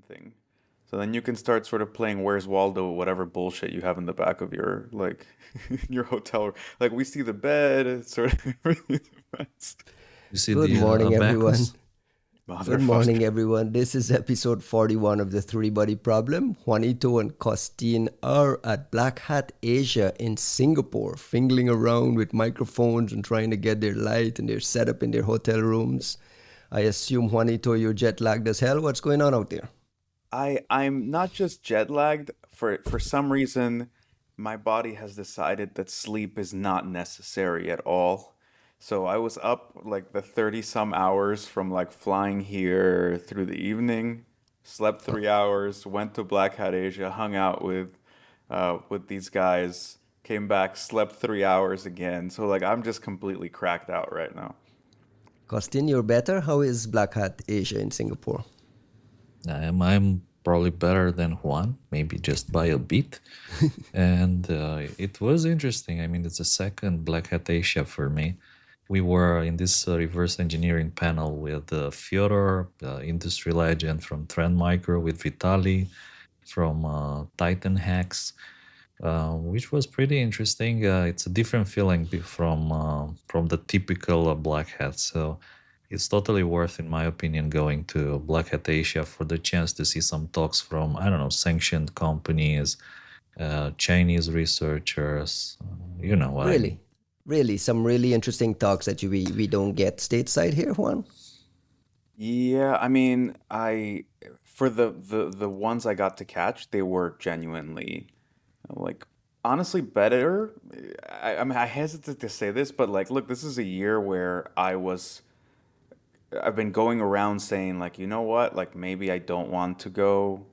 thing. So then you can start sort of playing Where's Waldo, whatever bullshit you have in the back of your like your hotel. Like we see the bed, it's sort of everything's a mess. You see Good the morning, everyone. abacus? Good morning, Motherfucker. everyone. This is episode 41 of the Three Body Problem. Juanito and Costin are at Black Hat Asia in Singapore, fingling around with microphones and trying to get their light and their setup in their hotel rooms. I assume, Juanito, you're jet lagged as hell. What's going on out there? I'm not just jet lagged. For some reason, my body has decided that sleep is not necessary at all. So I was up like the 30 some hours from like flying here through the evening, slept 3 hours, went to Black Hat Asia, hung out with these guys, came back, slept 3 hours again. So like I'm just completely cracked out right now. Costin, you're better? How is Black Hat Asia in Singapore? I'm probably better than Juan, maybe just by a bit. And it was interesting. I mean, it's the second Black Hat Asia for me. We were in this reverse engineering panel with Fyodor, the industry legend from Trend Micro, with Vitali from Titan Hacks, which was pretty interesting. It's a different feeling from the typical Black Hat. So it's totally worth, in my opinion, going to Black Hat Asia for the chance to see some talks from, I don't know, sanctioned companies, Chinese researchers. You know what I mean. Really? Really? Some really interesting talks that we don't get stateside here, Juan? Yeah, I mean, I for the ones I got to catch, they were genuinely like honestly better. I mean, I hesitate to say this, but like, look, this is a year where I've been going around saying like, you know what, like maybe I don't want to go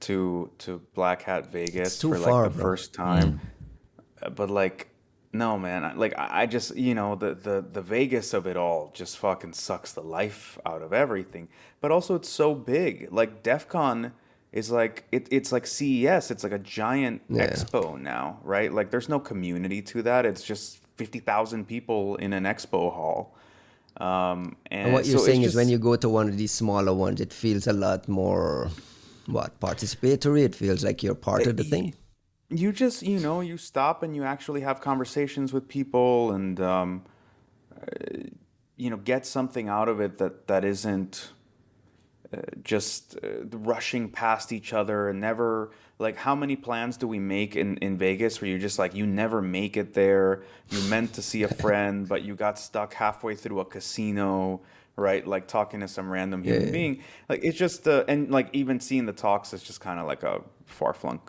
to Black Hat It's Vegas too for like far, the bro. first time. Mm. But like, no, man. Like, I just, the Vegas of it all just fucking sucks the life out of everything. But also, it's so big. Like, DEF CON is like, it's like CES. It's like a giant Yeah. expo now, right? Like, there's no community to that. It's just 50,000 people in an expo hall. And And what you're so it's saying is when just, you go to one of these smaller ones, it feels a lot more, what, participatory? It feels like you're part of the thing? you just, you stop and you actually have conversations with people and, get something out of it that isn't just rushing past each other and never like how many plans do we make in Vegas where you're just like you never make it there, you meant to see a friend but you got stuck halfway through a casino, right, like talking to some random Yeah, human yeah, being, like it's just and like even seeing the talks is just kind of like a far-flung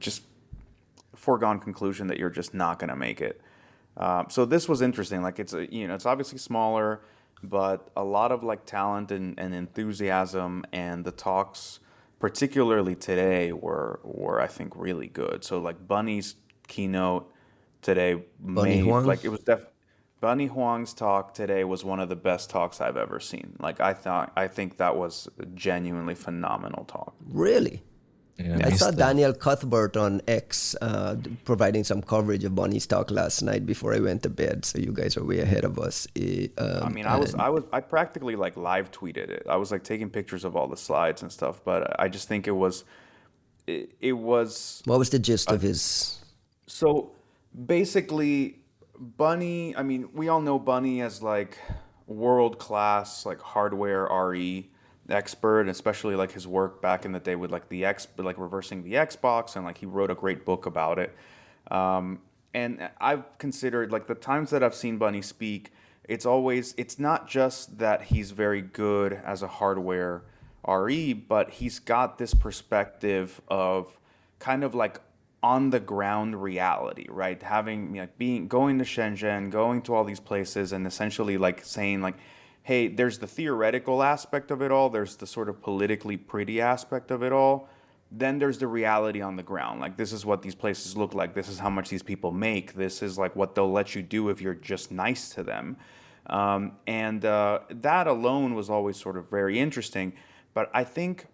just foregone conclusion that you're just not going to make it. So this was interesting. Like it's obviously smaller, but a lot of like talent and enthusiasm, and the talks, particularly today, were I think really good. So like Bunny's keynote today Bunnie made Huang. like it was Bunnie Huang's talk today was one of the best talks I've ever seen. Like I think that was a genuinely phenomenal talk. Really? Yeah, I I saw missed that. Daniel Cuthbert on X providing some coverage of Bonnie's talk last night before I went to bed. So you guys are way ahead of us. I mean, And I practically like live tweeted it. I was like taking pictures of all the slides and stuff, but I just think it was what was the gist a, of his? so basically Bunny, I mean, we all know Bunny as like world class like hardware RE expert, especially like his work back in the day with like like reversing the Xbox, and like he wrote a great book about it. And I've considered like the times that I've seen Bunny speak, it's not just that he's very good as a hardware RE, but he's got this perspective of kind of like on the ground reality, right? Having like being going to Shenzhen, going to all these places, and essentially like saying like, hey, there's the theoretical aspect of it all, there's the sort of politically pretty aspect of it all, then there's the reality on the ground. Like this is what these places look like. This is how much these people make. This is like what they'll let you do if you're just nice to them. And that alone was always sort of very interesting. But I think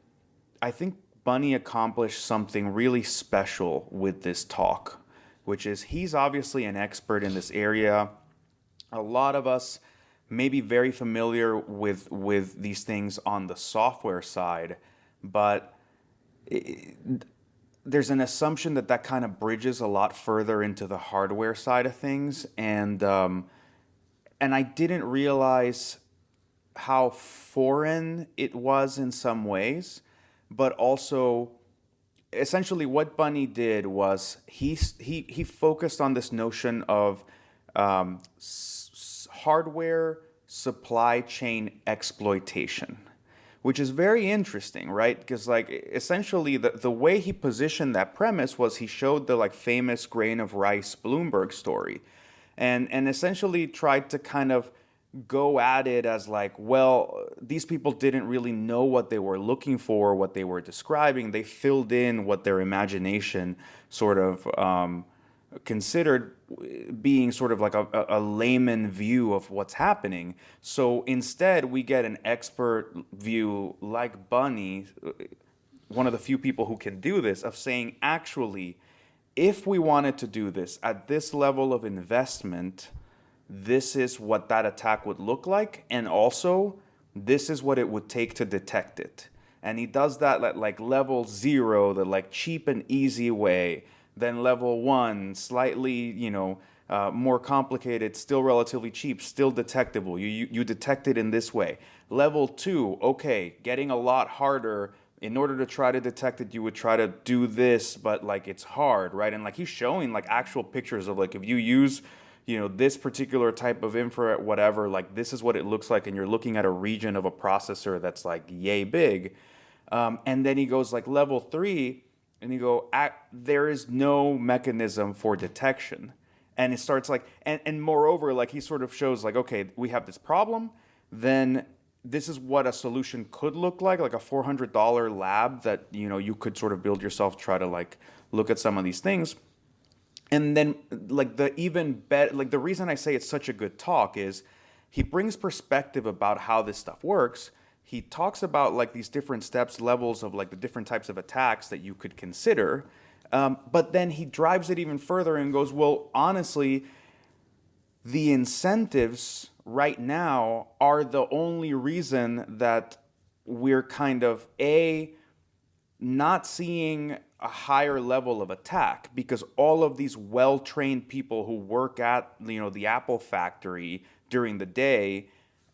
Bunny accomplished something really special with this talk, which is he's obviously an expert in this area. A lot of us may be very familiar with these things on the software side, but there's an assumption that kind of bridges a lot further into the hardware side of things, and I didn't realize how foreign it was in some ways, but also essentially what Bunnie did was he focused on this notion of hardware supply chain exploitation, which is very interesting, right? Because like essentially the way he positioned that premise was he showed the like famous grain of rice Bloomberg story, and essentially tried to kind of go at it as like, well, these people didn't really know what they were looking for, what they were describing. They filled in what their imagination sort of considered being sort of like a layman view of what's happening. So instead, we get an expert view like Bunnie, one of the few people who can do this, of saying, actually, if we wanted to do this at this level of investment, this is what that attack would look like, and also this is what it would take to detect it. And he does that at like level 0, the like cheap and easy way. Then level 1, slightly, more complicated, still relatively cheap, still detectable. You detect it in this way. Level 2, okay, getting a lot harder. In order to try to detect it, you would try to do this, but like it's hard, right? And like he's showing like actual pictures of like if you use this particular type of infrared, whatever, like this is what it looks like, and you're looking at a region of a processor that's like yay big. And then he goes like level 3, and you go, there is no mechanism for detection. And it starts like, and moreover, like he sort of shows like, okay, we have this problem, then this is what a solution could look like a $400 lab that, you could sort of build yourself, try to like look at some of these things. And then like the even better, like the reason I say it's such a good talk is he brings perspective about how this stuff works. He talks about like these different steps, levels of like the different types of attacks that you could consider. But then he drives it even further and goes, well, honestly, the incentives right now are the only reason that we're kind of not seeing a higher level of attack, because all of these well-trained people who work at the Apple factory during the day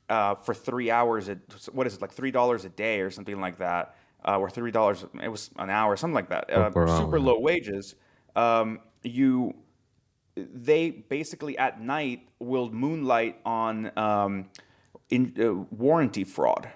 for 3 hours at what is it, like $3 a day or something like that, or $3, it was an hour, something like that, per super hour. low wages. They basically at night will moonlight on warranty fraud,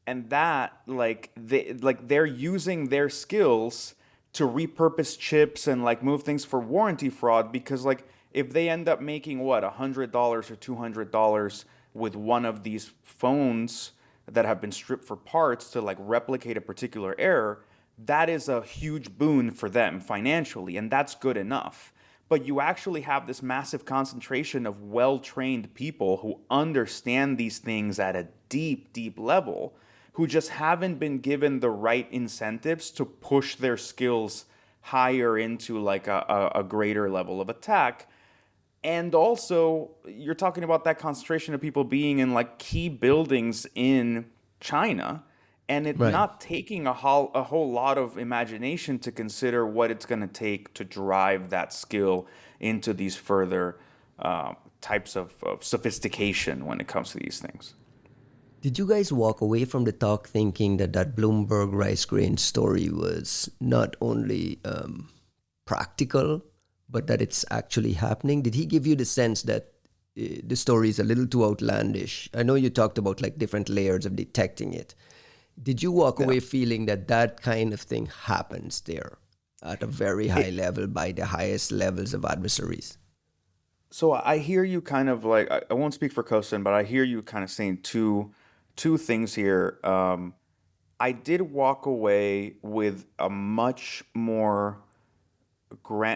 and that they're using their skills to repurpose chips and like move things for warranty fraud, because like if they end up making what $100 or $200 with one of these phones that have been stripped for parts to like replicate a particular error, that is a huge boon for them financially, and that's good enough. But you actually have this massive concentration of well-trained people who understand these things at a deep, deep level, who just haven't been given the right incentives to push their skills higher into like a greater level of attack. And also, you're talking about that concentration of people being in like key buildings in China, and it Right. not taking a whole lot of imagination to consider what it's going to take to drive that skill into these further types of sophistication when it comes to these things. Did you guys walk away from the talk thinking that Bloomberg rice grain story was not only practical, but that it's actually happening? Did he give you the sense that the story is a little too outlandish? I know you talked about like different layers of detecting it. Did you walk away feeling that kind of thing happens there at a very high level by the highest levels of adversaries? So I hear you kind of like, I won't speak for Costin, but I hear you kind of saying two things here. I did walk away with a much more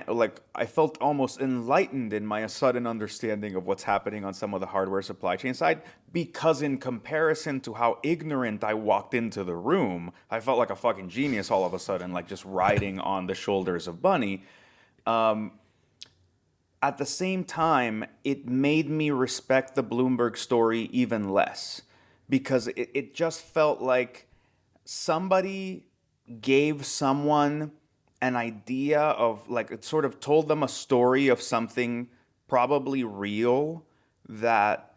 like I felt almost enlightened in my sudden understanding of what's happening on some of the hardware supply chain side, because in comparison to how ignorant I walked into the room, I felt like a fucking genius all of a sudden, like just riding on the shoulders of Bunnie. At the same time, it made me respect the Bloomberg story even less, because it just felt like somebody gave someone an idea of, like, it sort of told them a story of something probably real that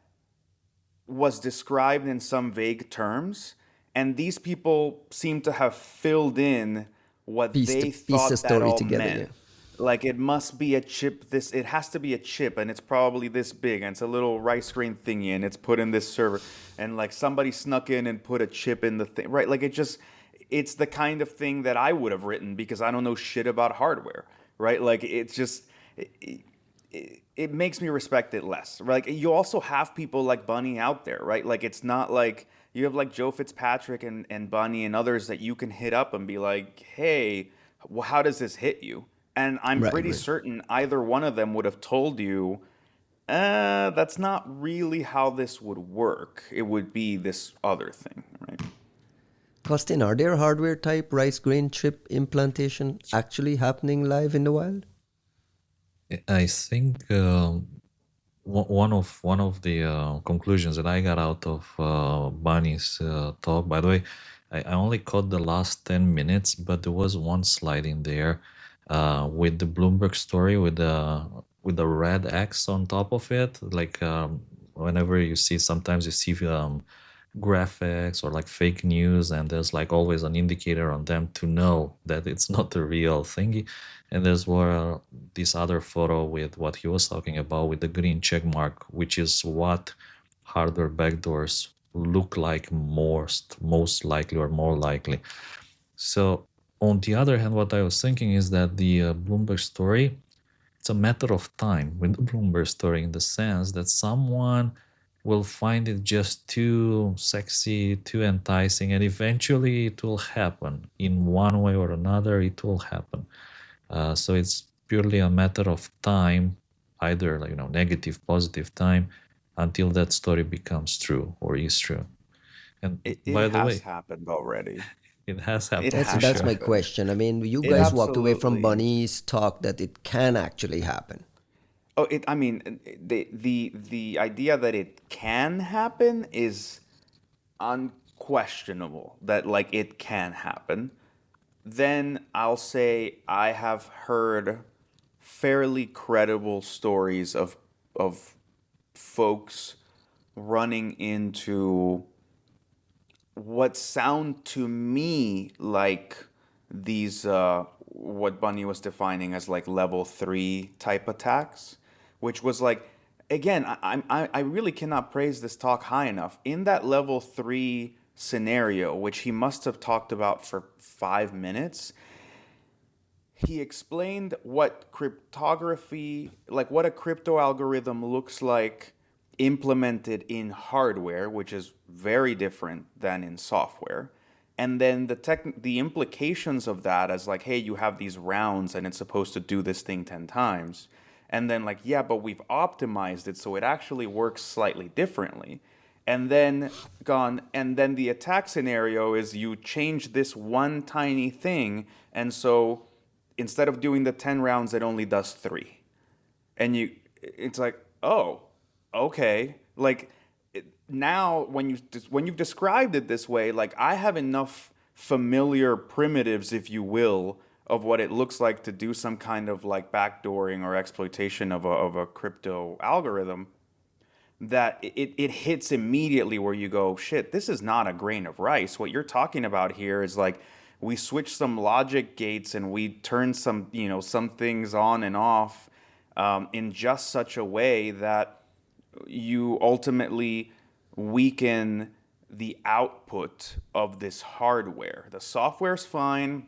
was described in some vague terms, and these people seem to have filled in what they Piece the thought that story all together, meant. yeah. Like, it must be a chip, this, it has to be a chip, and it's probably this big, and it's a little rice grain thingy, and it's put in this server, and like somebody snuck in and put a chip in the thing, right? Like, it's the kind of thing that I would have written because I don't know shit about hardware, right? Like, it's just, it makes me respect it less. Like, you also have people like Bunnie out there, right? Like, it's not like you have like Joe Fitzpatrick and Bunnie and others that you can hit up and be like, hey, well, how does this hit you? And I'm Right, pretty right. certain either one of them would have told you, that's not really how this would work. It would be this other thing, right? Costin, are there hardware type rice grain chip implantation actually happening live in the wild? I think one of the conclusions that I got out of Bunnie's talk. By the way, I only caught the last 10 minutes, but there was one slide in there with the Bloomberg story with the red X on top of it. Like whenever you see, sometimes you see graphics or like fake news, and there's like always an indicator on them to know that it's not the real thingy. And there's where this other photo with what he was talking about with the green check mark, which is what hardware backdoors look like most likely or more likely. So on the other hand, what I was thinking is that the Bloomberg story, it's a matter of time with the Bloomberg story, in the sense that someone will find it just too sexy, too enticing, and eventually it will happen. In one way or another, it will happen. So it's purely a matter of time, either like, negative, positive time, until that story becomes true or is true. And It by the has way, happened already. it has It happened for has That's sure. my happened. question. I mean, you It guys walked away from absolutely. Bunnie's talk that it can actually happen. Oh, I mean, the idea that it can happen is unquestionable. That, like, it can happen. Then I'll say I have heard fairly credible stories of folks running into what sound to me like these what Bunnie was defining as like level 3 type attacks, which was like, again, I really cannot praise this talk high enough. In that level 3 scenario, which he must have talked about for 5 minutes, he explained what cryptography, like what a crypto algorithm looks like implemented in hardware, which is very different than in software. And then the implications of that as like, hey, you have these rounds and it's supposed to do this thing 10 times. And then like, yeah, but we've optimized it so it actually works slightly differently. And then the attack scenario is you change this one tiny thing, and so instead of doing the 10 rounds, it only does 3. And it's like, oh, okay. Like, now when you've described it this way, like, I have enough familiar primitives, if you will, of what it looks like to do some kind of like backdooring or exploitation of a crypto algorithm, that it hits immediately where you go, shit, this is not a grain of rice. What you're talking about here is like, we switch some logic gates and we turn some things on and off in just such a way that you ultimately weaken the output of this hardware. The software's fine.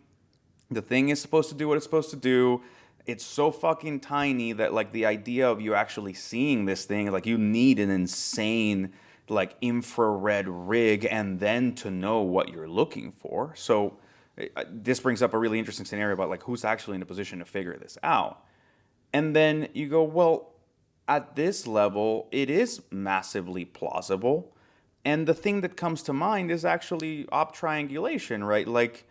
The thing is supposed to do what it's supposed to do. It's so fucking tiny that like the idea of you actually seeing this thing, like, you need an insane like infrared rig and then to know what you're looking for. So this brings up a really interesting scenario about like who's actually in a position to figure this out. And then you go, well, at this level, it is massively plausible. And the thing that comes to mind is actually op triangulation, right? Like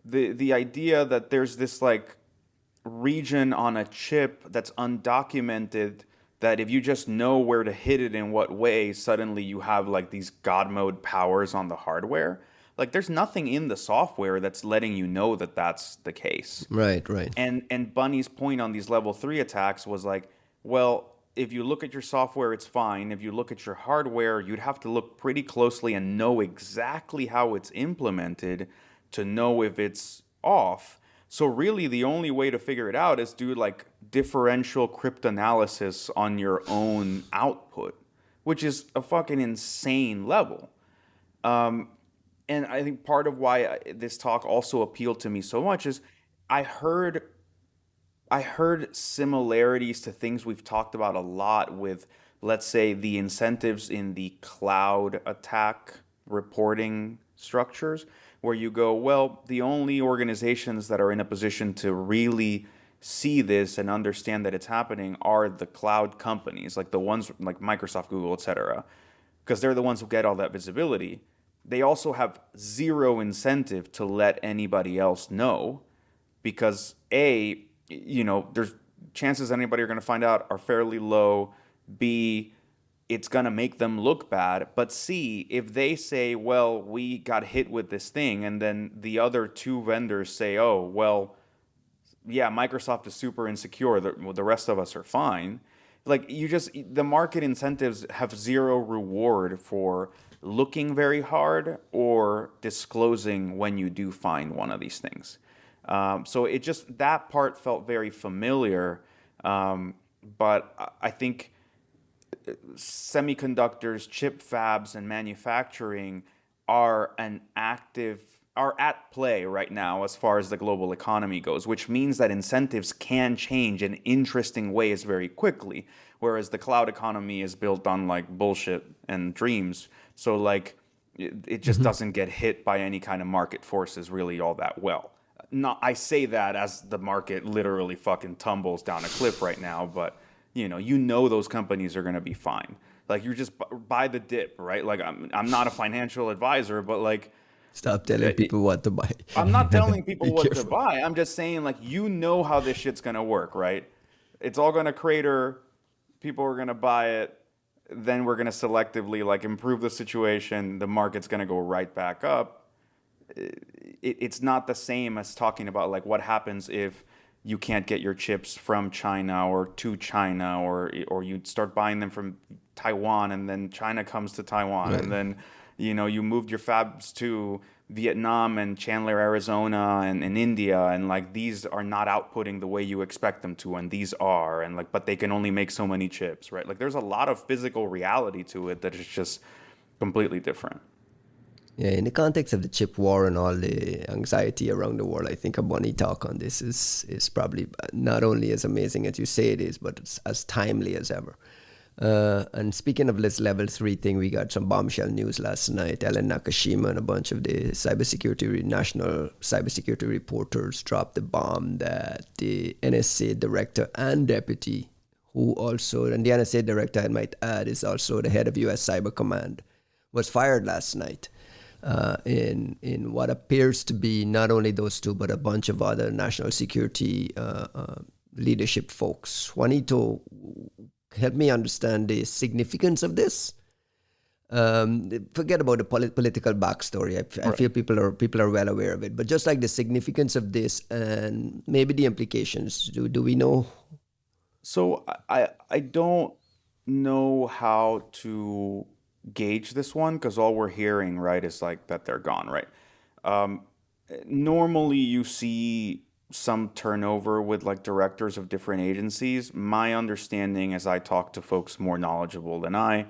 the idea that there's this like region on a chip that's undocumented, that if you just know where to hit it in what way, suddenly you have like these god mode powers on the hardware. Like there's nothing in the software that's letting you know that that's the case. Right, right. And Bunny's point on these level 3 attacks was like, well, if you look at your software, it's fine. If you look at your hardware, you'd have to look pretty closely and know exactly how it's implemented to know if it's off. So really the only way to figure it out is do like differential cryptanalysis on your own output, which is a fucking insane level. And I think part of why this talk also appealed to me so much is I heard I heard similarities to things we've talked about a lot with, let's say, the incentives in the cloud attack reporting structures, where you go, well, the only organizations that are in a position to really see this and understand that it's happening are the cloud companies, like the ones like Microsoft, Google, etc., because they're the ones who get all that visibility. They also have zero incentive to let anybody else know because there's chances anybody are going to find out are fairly low. B, it's going to make them look bad. But C, if they say, well, we got hit with this thing, and then the other two vendors say, oh, well, yeah, Microsoft is super insecure. The rest of us are fine. Like the market incentives have zero reward for looking very hard or disclosing when you do find one of these things. So that part felt very familiar. But I think semiconductors, chip fabs, and manufacturing are at play right now as far as the global economy goes, which means that incentives can change in interesting ways very quickly, whereas the cloud economy is built on like bullshit and dreams. So like it just doesn't get hit by any kind of market forces really all that well. I say that as the market literally fucking tumbles down a cliff right now, but those companies are going to be fine. Like you just buy the dip, right? Like I'm not a financial advisor, but like Stop telling people what to buy. I'm not telling people Be what to careful. buy. I'm just saying like how this shit's going to work, right? It's all going to crater. People are going to buy it. Then we're going to selectively like improve the situation. The market's going to go right back up. It's not the same as talking about like what happens if you can't get your chips from China or to China, or you start buying them from Taiwan and then China comes to Taiwan, Right. and then you moved your fabs to Vietnam and Chandler, Arizona, and India, and like these are not outputting the way you expect them to, and these are, and like but they can only make so many chips, right? Like there's a lot of physical reality to it that is just completely different. Yeah, in the context of the chip war and all the anxiety around the world, I think a Bunnie talk on this is probably not only as amazing as you say it is, but it's as timely as ever. And speaking of this level 3 thing, we got some bombshell news last night. Ellen Nakashima and a bunch of the national cybersecurity reporters dropped the bomb that the NSA director and deputy, and the NSA director, I might add, is also the head of U.S. Cyber Command, was fired last night. In what appears to be not only those two, but a bunch of other national security leadership folks. Juanito, help me understand the significance of this. Forget about the political backstory. I feel people are well aware of it, but just like the significance of this and maybe the implications. Do we know? So I don't know how to gauge this one because all we're hearing, right, is like that they're gone, right? Normally you see some turnover with like directors of different agencies. My understanding, as I talk to folks more knowledgeable than I,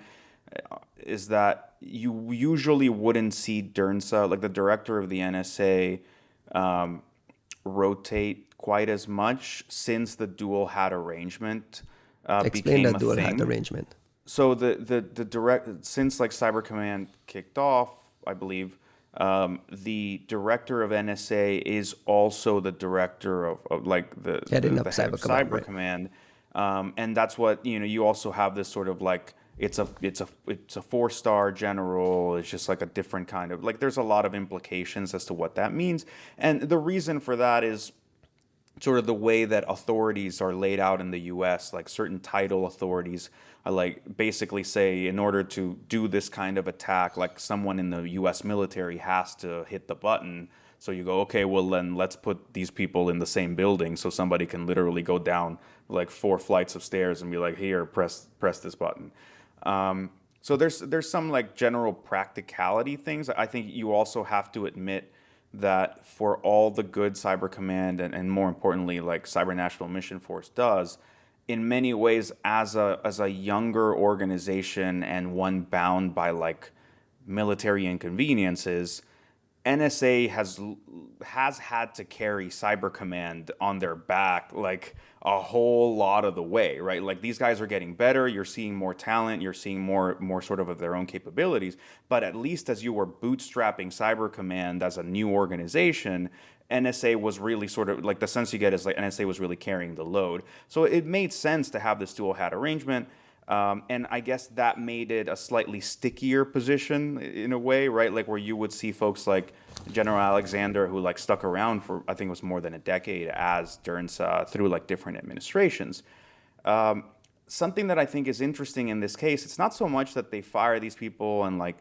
is that you usually wouldn't see DERNSA, like the director of the NSA, rotate quite as much since the dual hat arrangement Explain became that a dual thing. hat arrangement. So the direct since like Cyber Command kicked off, I believe, the director of NSA is also the director of like the Heading the up head of Cyber Command, Cyber right? Command, and that's what you also have this sort of like it's a 4-star general. It's just like a different kind of like there's a lot of implications as to what that means, and the reason for that is sort of the way that authorities are laid out in the US, like certain title authorities are like basically say in order to do this kind of attack, like someone in the US military has to hit the button. So you go, okay, well then let's put these people in the same building so somebody can literally go down like 4 flights of stairs and be like, here, press this button. So there's some like general practicality things. I think you also have to admit that for all the good Cyber Command and more importantly like Cyber National Mission Force does, in many ways as a younger organization and one bound by like military inconveniences, NSA has had to carry Cyber Command on their back like a whole lot of the way, right? Like these guys are getting better, you're seeing more talent, you're seeing more sort of their own capabilities, but at least as you were bootstrapping Cyber Command as a new organization, NSA was really sort of like the sense you get is like NSA was really carrying the load. So it made sense to have this dual hat arrangement. And I guess that made it a slightly stickier position in a way, right? Like where you would see folks like General Alexander, who like stuck around for I think it was more than a decade as through like different administrations. Something that I think is interesting in this case, it's not so much that they fire these people and like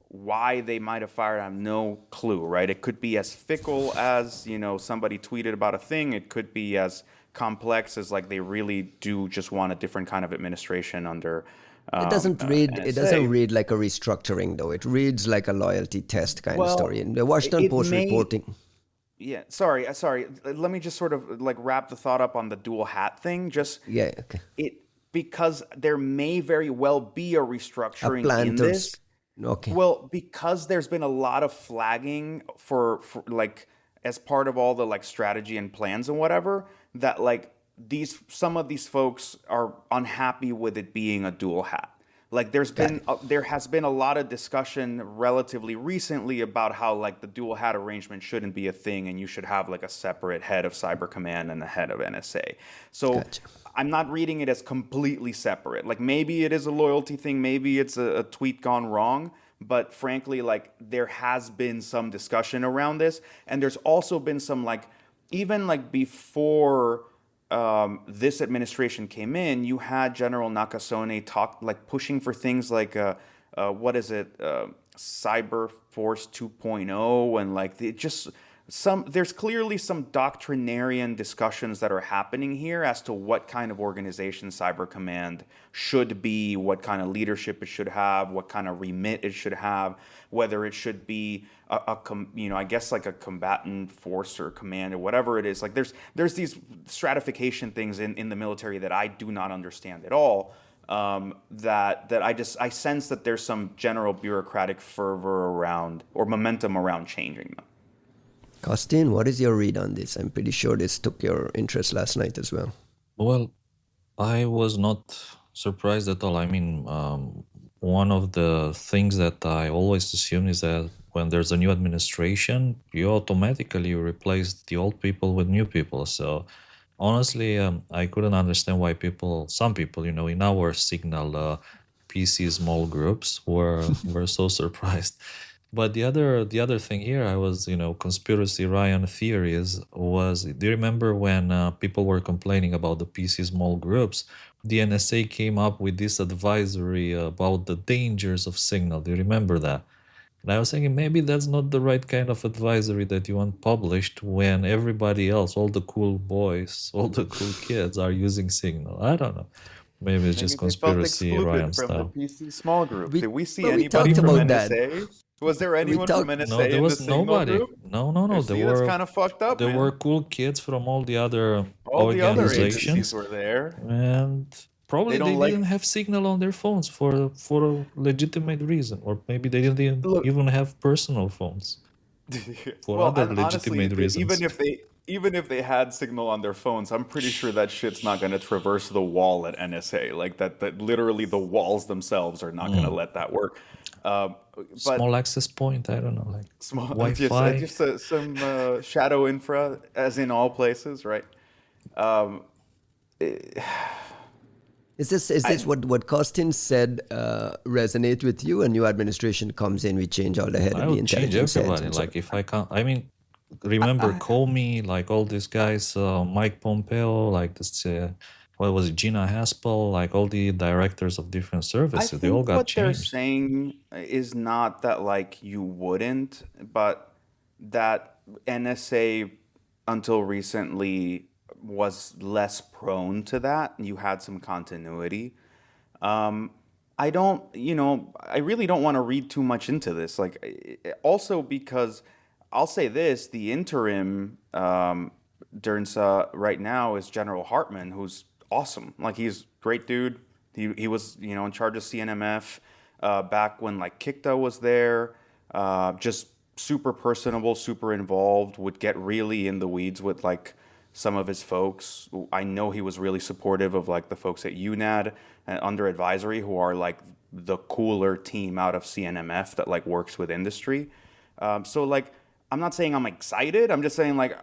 why they might have fired, I have no clue, right? It could be as fickle as, somebody tweeted about a thing. It could be as complex as like they really do just want a different kind of administration under It doesn't read. It NSA. doesn't read like a restructuring, though. It reads like a loyalty test kind of story. In the Washington Post reporting. Yeah, sorry. Let me just sort of like wrap the thought up on the dual hat thing. Yeah, okay. Because there may very well be a restructuring in this. Okay. Well, because there's been a lot of flagging for like as part of all the like strategy and plans and whatever, that like some of these folks are unhappy with it being a dual hat. Like there has been a lot of discussion relatively recently about how like the dual hat arrangement shouldn't be a thing and you should have like a separate head of Cyber Command and a head of NSA. So Gotcha. I'm not reading it as completely separate. Like maybe it is a loyalty thing, maybe it's a tweet gone wrong, but frankly, like there has been some discussion around this, and there's also been some like even like before this administration came in, you had General Nakasone pushing for things like what is it, Cyber Force 2.0, and like there's clearly some doctrinarian discussions that are happening here as to what kind of organization Cyber Command should be, what kind of leadership it should have, what kind of remit it should have, whether it should be I guess like a combatant force or command or whatever it is. Like there's these stratification things in the military that I do not understand at all. That I sense that there's some general bureaucratic fervor around or momentum around changing them. Costin, what is your read on this? I'm pretty sure this took your interest last night as well. Well, I was not surprised at all. I mean, one of the things that I always assume is that when there's a new administration, you automatically replace the old people with new people. So honestly, I couldn't understand why some people, in our Signal PC small groups were so surprised. But the other thing here, I was, conspiracy Ryan theories was, do you remember when people were complaining about the PC small groups? The NSA came up with this advisory about the dangers of Signal. Do you remember that? And I was thinking maybe that's not the right kind of advisory that you want published when everybody else, all the cool boys, all the cool kids are using Signal. I don't know. Maybe it's just conspiracy Ryan from style. the PC small group. Did we see we anybody talked from about NSA? that. Was there anyone from NSA No, there in was the Signal nobody. group? No. That's kind of fucked up, There man. were cool kids from all the other All the other organizations, agencies were there. and probably They they don't like- didn't have Signal on their phones for a legitimate reason, or maybe they didn't Look- even have personal phones for Well, other and legitimate honestly, reasons. even if they had Signal on their phones, I'm pretty sure that shit's not going to traverse the wall at NSA. Like that literally the walls themselves are not going to let that work. But Small access point, I don't know, like small, Wi-Fi. just some shadow infra, as in all places, right? Is this what Costin said resonate with you? A new administration comes in, we change all the head I of the would change intelligence heads everybody. and so Like if I can't, I mean, remember Comey, like all these guys, Mike Pompeo, like this, what was it, Gina Haspel, like all the directors of different I services, they all think got what they're changed. saying is not that like you wouldn't, but that NSA until recently was less prone to that. You had some continuity. I don't, I really don't want to read too much into this. Like, also because I'll say this: the interim Dernsa right now is General Hartman, who's awesome. Like, he's a great dude. He was, in charge of CNMF back when like Kikta was there. Just super personable, super involved. Would get really in the weeds with like some of his folks. I know he was really supportive of like the folks at UNAD and under advisory, who are like the cooler team out of CNMF that like works with industry. So like, I'm not saying I'm excited. I'm just saying like,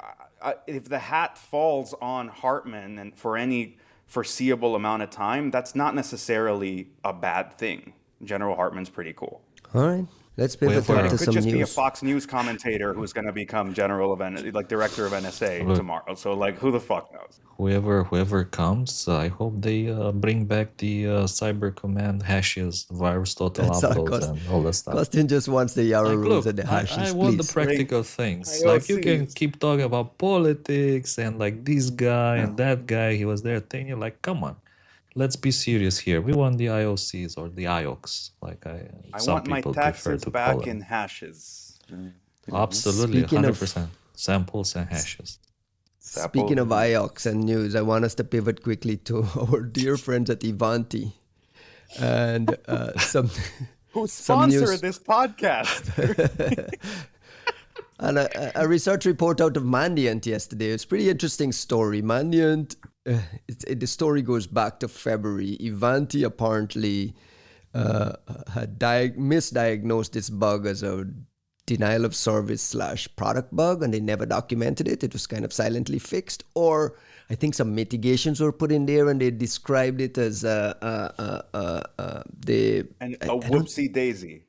if the hat falls on Hartman and for any foreseeable amount of time, that's not necessarily a bad thing. General Hartman's pretty cool. All right, let's pivot But on it to Whoever, could some just be a news. Fox News commentator who's going to become like director of NSA look, tomorrow. So like, who the fuck knows? whoever comes, I hope they bring back the Cyber Command hashes, virus total That's our uploads, cost. and all that stuff. Costin just wants the Yara Like, rules look, and the I hashes, want the please. Bring practical things. Like, you can IOCs. keep talking about politics and like this guy and that guy, he was there. Then you're like, come on, let's be serious here. We want the IOCs or the IOCs, like I some want my people prefer taxes to call back them. in hashes. Absolutely, Speaking of 100%. Samples and hashes. speaking of Sapple. IOX and news, I want us to pivot quickly to our dear friends at Ivanti and some Who some sponsored news. this podcast? And a research report out of Mandiant yesterday. It's a pretty interesting story. Mandiant, the story goes back to February. Ivanti apparently had misdiagnosed this bug as a denial of service slash product bug, and they never documented it. It was kind of silently fixed, or I think some mitigations were put in there, and they described it as And I a don't whoopsie daisy.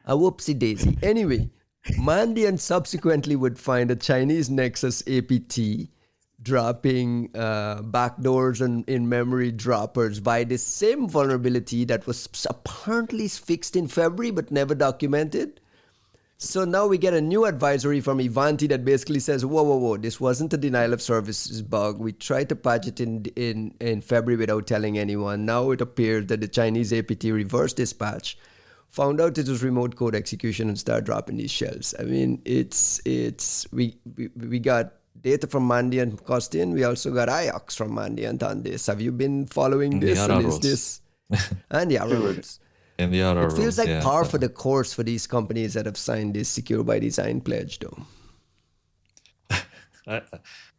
a whoopsie daisy. Anyway, Mandiant subsequently would find a Chinese Nexus APT dropping backdoors and in-memory droppers by the same vulnerability that was apparently fixed in February but never documented. So now we get a new advisory from Ivanti that basically says, whoa, whoa, whoa, this wasn't a denial of services bug. We tried to patch it in February without telling anyone. Now it appears that the Chinese APT reversed this patch, found out it was remote code execution, and started dropping these shells. I mean, we got data from Mandiant Costin. We also got IOX from Mandiant on this. Have you been following And the this? other And is rules. this and the other Dude. rules? And the other It feels rules, like yeah. par for the course for these companies that have signed this Secure by Design pledge, though.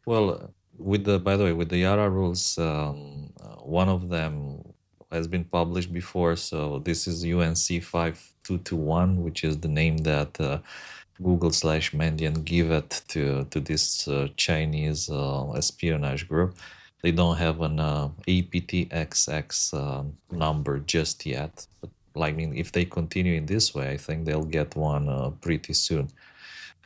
Well, by the way, with the Yara rules, one of them has been published before. So this is UNC 5221, which is the name that Google / Mandiant give it to this Chinese espionage group. They don't have an APTXX number just yet. But I mean, if they continue in this way, I think they'll get one pretty soon.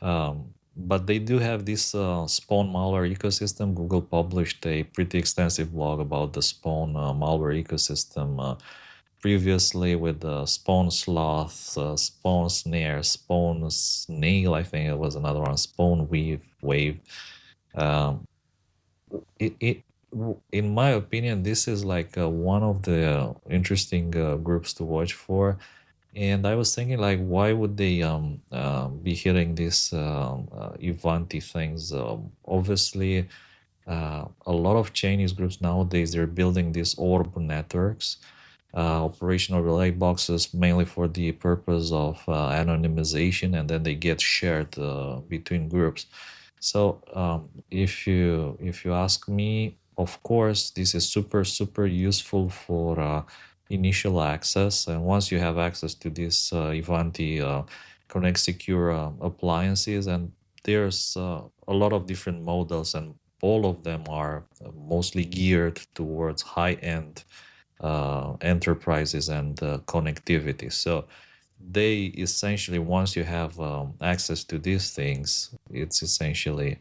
But they do have this spawn malware ecosystem. Google published a pretty extensive blog about the spawn malware ecosystem previously with spawn sloth, spawn snare, spawn snail. I think it was another one. Spawn wave. Um, in my opinion, this is like one of the interesting groups to watch for. And I was thinking, like, why would they be hitting these Ivanti things? Obviously, a lot of Chinese groups nowadays, they're building these orb networks, operational relay boxes, mainly for the purpose of anonymization, and then they get shared between groups. So if you ask me, of course, this is super useful for initial access, and once you have access to this Ivanti Connect Secure appliances, and there's a lot of different models, and all of them are mostly geared towards high-end enterprises and connectivity. So they essentially, once you have access to these things, it's essentially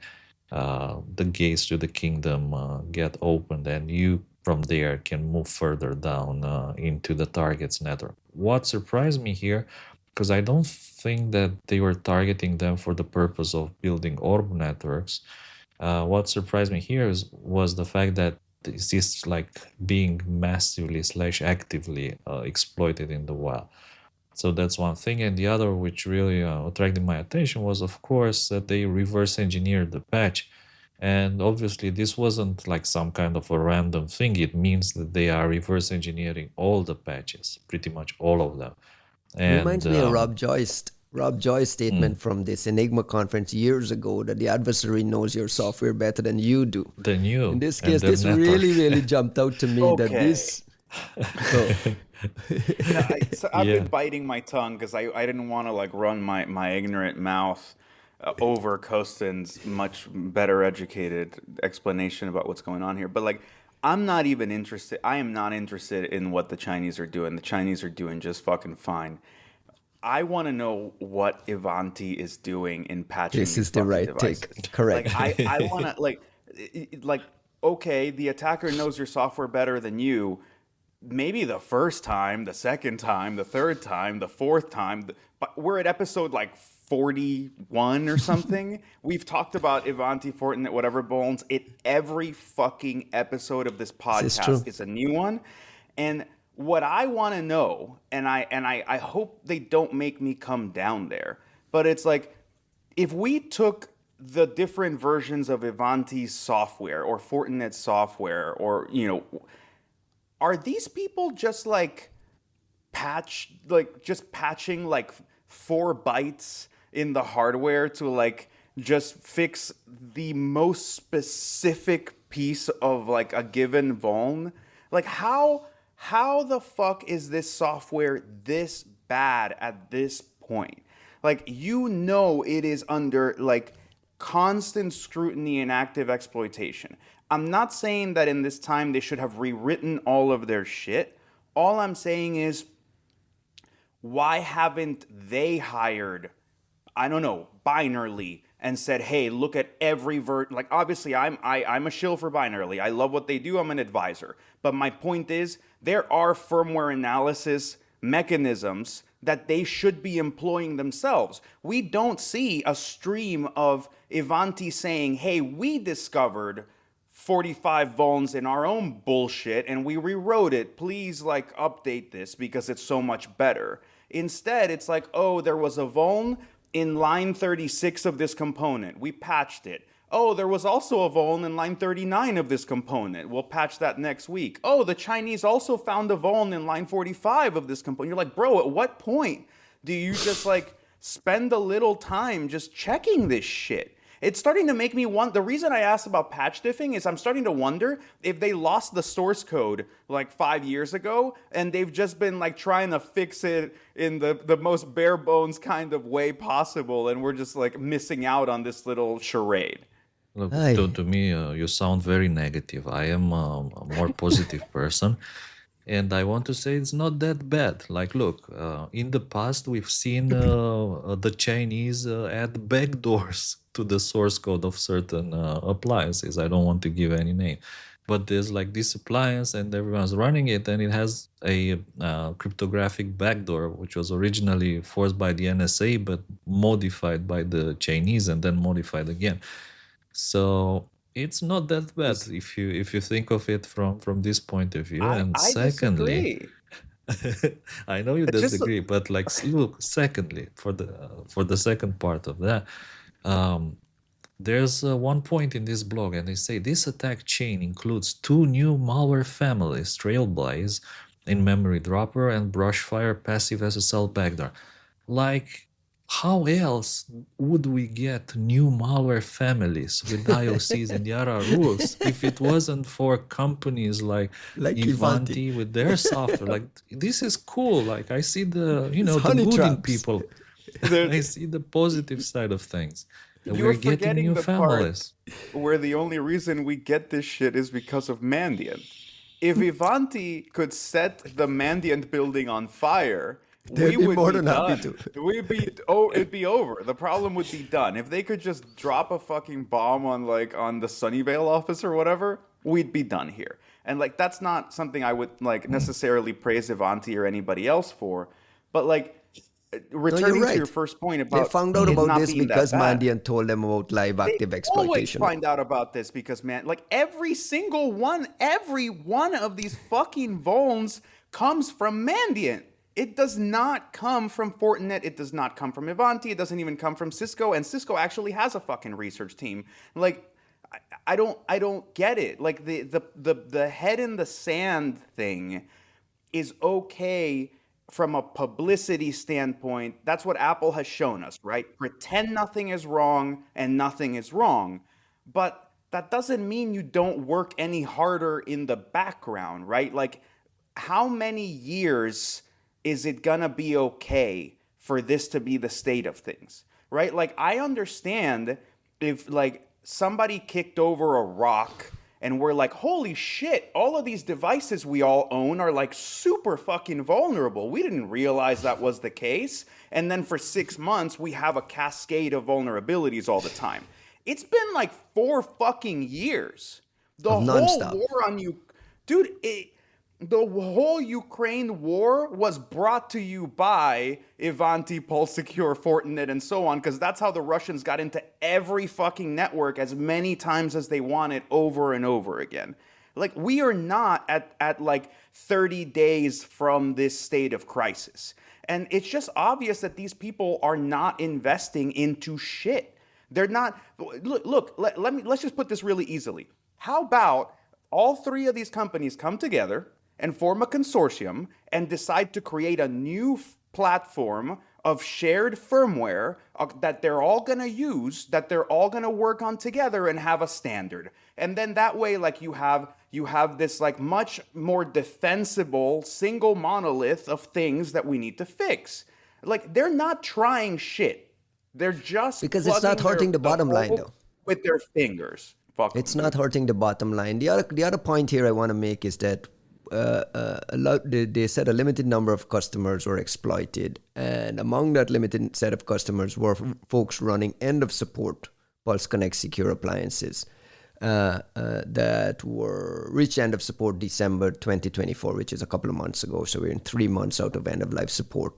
the gates to the kingdom get opened, and you from there can move further down into the target's network. What surprised me here, because I don't think that they were targeting them for the purpose of building orb networks. What surprised me here was the fact that this is like being massively / actively exploited in the wild. So that's one thing. And the other, which really attracted my attention, was, of course, that they reverse engineered the patch. And obviously, this wasn't like some kind of a random thing. It means that they are reverse engineering all the patches, pretty much all of them. And Reminds me of Rob Joy's mm, statement from this Enigma conference years ago that the adversary knows your software better than you do. the In new this and case, the this really, network. really jumped out to me that Okay. this. Oh, No, so I've Yeah, been biting my tongue because I didn't want to like run my ignorant mouth over Costin's much better educated explanation about what's going on here. But like, I'm not even interested. I am not interested in what the Chinese are doing. The Chinese are doing just fucking fine. I want to know what Ivanti is doing in patching this these is the fucking right devices. take. Like Correct. I want to like okay, the attacker knows your software better than you. Maybe the first time, the second time, the third time, the fourth time, but we're at episode like 41 or something. We've talked about Ivanti, Fortinet, whatever bones. Every fucking episode of this This is podcast true. is a new one. And what I want to know, and I hope they don't make me come down there, but it's like if we took the different versions of Ivanti's software or Fortinet's software, or are these people just like just patching like 4 bytes in the hardware to like just fix the most specific piece of like a given vuln? Like how the fuck is this software this bad at this point? Like it is under like constant scrutiny and active exploitation. I'm not saying that in this time they should have rewritten all of their shit. All I'm saying is, why haven't they hired, I don't know, Binarly and said, "Hey, look at every like obviously I'm a shill for Binarly. I love what they do. I'm an advisor. But my point is there are firmware analysis mechanisms that they should be employing themselves. We don't see a stream of Ivanti saying, "Hey, we discovered 45 vulns in our own bullshit and we rewrote it. Please like update this because it's so much better." Instead, it's like, "Oh, there was a vuln in line 36 of this component. We patched it. Oh, there was also a vuln in line 39 of this component. We'll patch that next week. Oh, the Chinese also found a vuln in line 45 of this component." You're like, bro, at what point do you just like spend a little time just checking this shit? It's starting to make me want. The reason I asked about patch diffing is I'm starting to wonder if they lost the source code like 5 years ago and they've just been like trying to fix it in the most bare bones kind of way possible, and we're just like missing out on this little charade. look, Aye. to me, you sound very negative. I am a more positive person. And I want to say it's not that bad. Like, look, in the past, we've seen the Chinese add backdoors to the source code of certain appliances. I don't want to give any name, but there's like this appliance and everyone's running it, and it has a cryptographic backdoor, which was originally forced by the NSA, but modified by the Chinese and then modified again. So it's not that bad Is if you think of it from this point of view. And I secondly, disagree. I know you It's just disagree, but like look, secondly, for the second part of that, um, there's one point in this blog, and they say this attack chain includes two new malware families: Trailblaze in memory dropper and Brushfire passive SSL backdoor. Like, how else would we get new malware families with IOCs and Yara rules if it wasn't for companies like Like Ivanti. Ivanti with their software? Like, this is cool. Like, I see the, It's the honey good in traps. people. I the, see the positive side of things. And you're we're getting forgetting new the part families. where the only reason we get this shit is because of Mandiant. If Ivanti could set the Mandiant building on fire, They'd we be would more be than happy done. to. It'd be over. The problem would be done. If they could just drop a fucking bomb on on the Sunnyvale office or whatever, we'd be done here. And like that's not something I would like necessarily praise Ivanti or anybody else for, but like No, you're returning to your right. first point They about found out it about not this being that because bad. Mandiant told them about live They active always exploitation. find out about this because, man, like every one of these fucking vulns comes from Mandiant. It does not come from Fortinet. It does not come from Ivanti. It doesn't even come from Cisco. And Cisco actually has a fucking research team. Like, I don't get it. Like the head in the sand thing is okay from a publicity standpoint. That's what Apple has shown us, right? Pretend nothing is wrong and nothing is wrong. But that doesn't mean you don't work any harder in the background, right? Like, how many years is it gonna be okay for this to be the state of things, right? Like, I understand if, like, somebody kicked over a rock and we're like, holy shit, all of these devices we all own are like super fucking vulnerable. We didn't realize that was the case. And then for 6 months, we have a cascade of vulnerabilities all the time. It's been like 4 fucking years. The Of whole nonstop. war on you, dude, the whole Ukraine war was brought to you by Ivanti, Pulse Secure, Fortinet, and so on, because that's how the Russians got into every fucking network as many times as they wanted over and over again. Like, we are not at like 30 days from this state of crisis. And it's just obvious that these people are not investing into shit. They're not. Look, let's just put this really easily. How about all three of these companies come together and form a consortium and decide to create a new platform of shared firmware that they're all going to use, that they're all going to work on together and have a standard. And then that way, like, you have this like much more defensible single monolith of things that we need to fix. Like, they're not trying shit. They're just Because it's not plugging hurting the bottom line, hole though. with their fingers. Fuck It's 'em, not dude. hurting the bottom line. The other point here I want to make is that they said a limited number of customers were exploited, and among that limited set of customers were folks running end of support Pulse Connect secure appliances that were reached end of support December 2024, which is a couple of months ago. So we're in 3 months out of end of life support.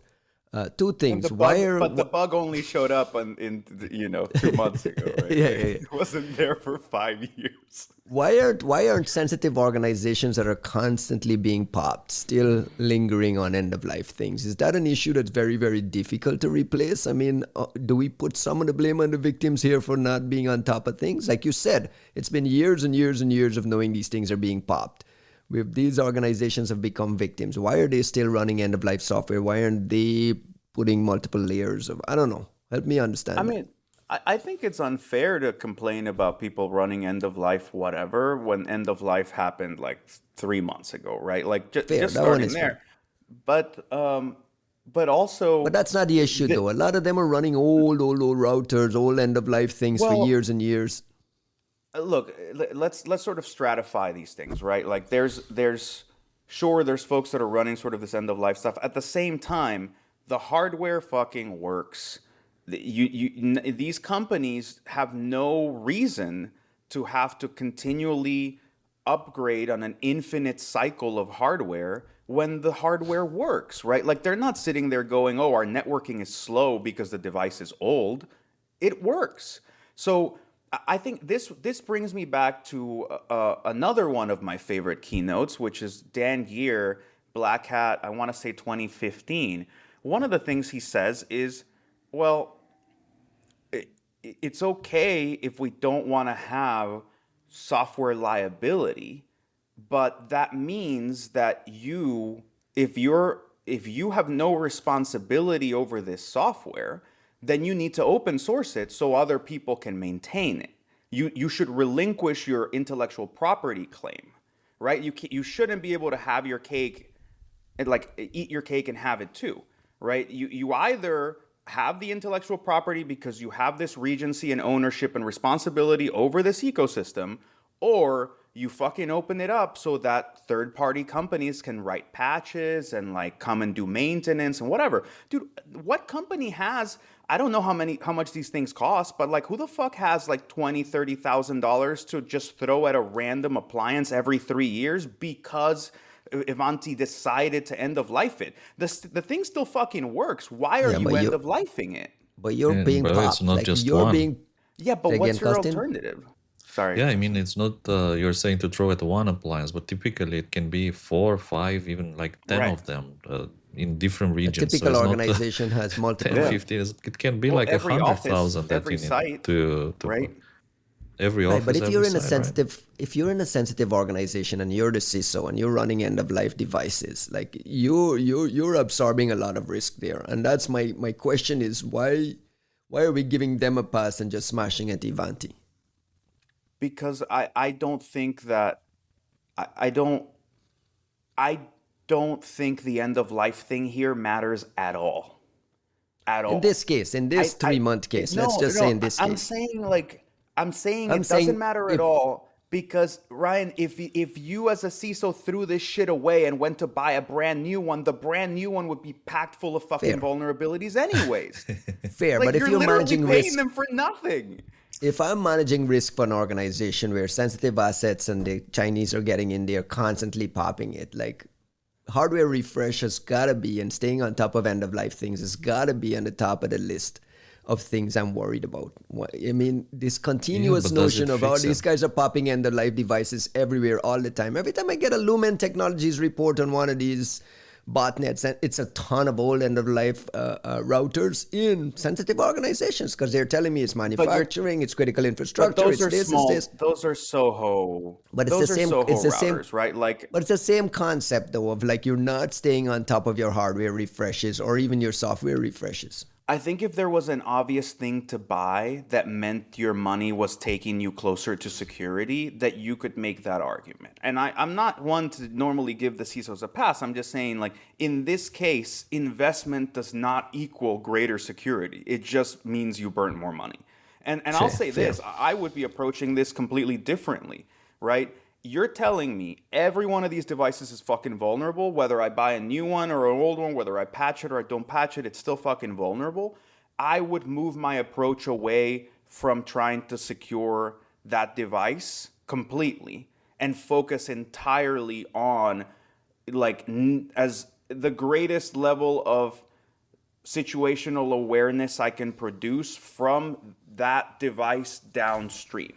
Two And things. but the bug only showed up in 2 months ago, right? Yeah, Like, yeah, yeah. it wasn't there for 5 years. Why aren't sensitive organizations that are constantly being popped still lingering on end of life things? Is that an issue that's very, very difficult to replace? I mean, do we put some of the blame on the victims here for not being on top of things? Like you said, it's been years and years and years of knowing these things are being popped. These organizations have become victims. Why are they still running end of life software? Why aren't they putting multiple layers of, I don't know. Help me I understand that. mean, I think it's unfair to complain about people running end of life whatever when end of life happened like 3 months ago, right? Like, Fair. just That one starting is fair. there. But But also, that's not the issue, the, though. A lot of them are running old routers, old end of life things for well, years and years. look, let's sort of stratify these things, right? Like, there's folks that are running sort of this end of life stuff. At the same time, the hardware fucking works. These companies have no reason to have to continually upgrade on an infinite cycle of hardware when the hardware works, right? Like, they're not sitting there going, "Oh, our networking is slow because the device is old." It works. So I think this brings me back to another one of my favorite keynotes, which is Dan Gear, Black Hat, I want to say 2015. One of the things he says is, well, it's okay if we don't want to have software liability, but that means that if you have no responsibility over this software, then you need to open source it so other people can maintain it. You should relinquish your intellectual property claim, right? You shouldn't be able to have your cake and like eat your cake and have it too, right? You either have the intellectual property because you have this regency and ownership and responsibility over this ecosystem, or you fucking open it up so that third party companies can write patches and like come and do maintenance and whatever. Dude, what company has, I don't know how much these things cost, but like who the fuck has like $20,000-$30,000 to just throw at a random appliance every 3 years because Ivanti decided to end of life it? The thing still fucking works. Why are Yeah, you but end of lifing it? you're And being bro, it's popped. not Like just you're one. being. Yeah, but Say what's again, your Costin? alternative? Sorry. Yeah, I mean, it's not, you're saying to throw at one appliance, but typically it can be 4, 5, even like 10 Right. of them in different A regions. So typical it's not organization has 10, multiple. Yeah. 15. It can be Well, like every office, 100,000 that every you need site, to right? every Right, but office, if you're every in a site, right? sensitive, if you're in a sensitive organization and you're the CISO and you're running end of life devices, like you're absorbing a lot of risk there. And that's my question is why are we giving them a pass and just smashing at Ivanti? Because I don't think that I don't think the end of life thing here matters at all. At all. In this case, in this 3-month case, let's just say in this I'm case. saying I'm it saying doesn't matter at if all because Ryan, if you as a CISO threw this shit away and went to buy a brand new one, the brand new one would be packed full of fucking Fair. vulnerabilities anyways. fair, Like but if you're you're literally managing paying risk, them for nothing. if I'm managing risk for an organization where sensitive assets and the Chinese are getting in there constantly popping it, like hardware refresh has gotta be, and staying on top of end of life things has gotta be on the top of the list of things I'm worried about. I mean, this continuous but does it notion of fix these it? guys are popping end of life devices everywhere all the time. Every time I get a Lumen Technologies report on one of these botnets, and it's a ton of old end of life routers in sensitive organizations because they're telling me it's manufacturing, it's critical But infrastructure, those it's are this, it's small. this. Those are Soho. But it's Those the are same. Soho It's the same. routers, right? Like But it's the same concept though of like you're not staying on top of your hardware refreshes or even your software refreshes. I think if there was an obvious thing to buy that meant your money was taking you closer to security, that you could make that argument. And I'm not one to normally give the CISOs a pass. I'm just saying, like, in this case, investment does not equal greater security. It just means you burn more money. And I'll say this, I would be approaching this completely differently, right? You're telling me every one of these devices is fucking vulnerable, whether I buy a new one or an old one, whether I patch it or I don't patch it, it's still fucking vulnerable. I would move my approach away from trying to secure that device completely and focus entirely on like as the greatest level of situational awareness I can produce from that device downstream,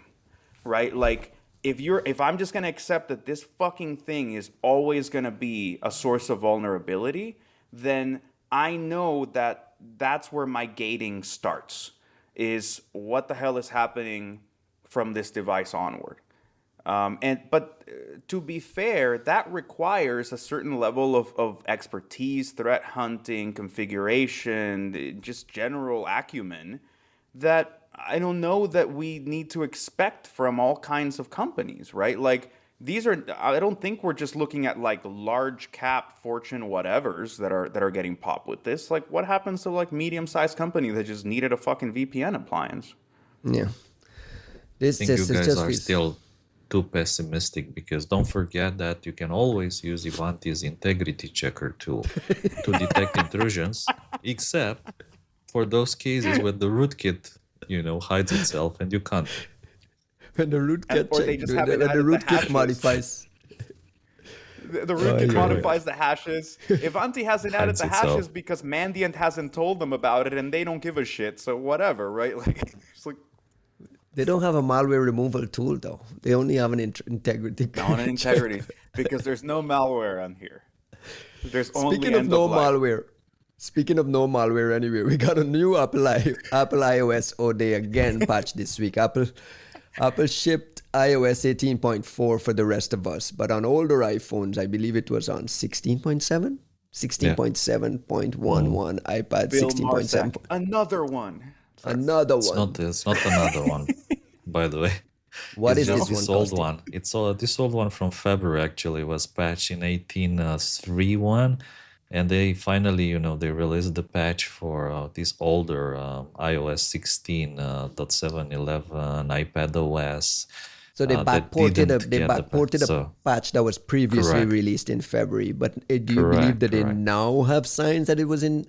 right? Like if I'm just going to accept that this fucking thing is always going to be a source of vulnerability, then I know that that's where my gating starts, is what the hell is happening from this device onward. But to be fair, that requires a certain level of expertise, threat hunting, configuration, just general acumen that I don't know that we need to expect from all kinds of companies, right? Like I don't think we're just looking at like large cap Fortune whatevers that are getting popped with this. Like what happens to like medium-sized company that just needed a fucking VPN appliance? Yeah. I think you guys are still too pessimistic because don't forget that you can always use Ivanti's integrity checker tool to detect intrusions, except for those cases where the rootkit, hides itself and you can't. When the rootkit Or they just haven't when the added the rootkit hashes. modifies. The rootkit yeah. modifies the hashes. Ivanti hasn't added Hides the itself. hashes because Mandiant hasn't told them about it and they don't give a shit. So whatever, right? Like it's like They don't have a malware removal tool though. They only have an integrity. on an integrity because there's no malware on here. There's only Speaking of end no of life. malware. Speaking of no malware anyway, we got a new Apple iOS ODay again patch this week. Apple shipped iOS 18.4 for the rest of us, but on older iPhones, I believe it was on 16.7? 16.7.11, iPad Bill 16.7. Marsack. Another one. Another It's one. not another one, by the way. What It's is just this this one? old Costin? one. This old one from February actually was patched in 18.3.1, and they finally, they released the patch for this older iOS 16.7.11 iPad OS. So they that backported didn't get the patch. a So patch that was previously correct, released in February. But do you believe correct, that they correct. now have signs that it was in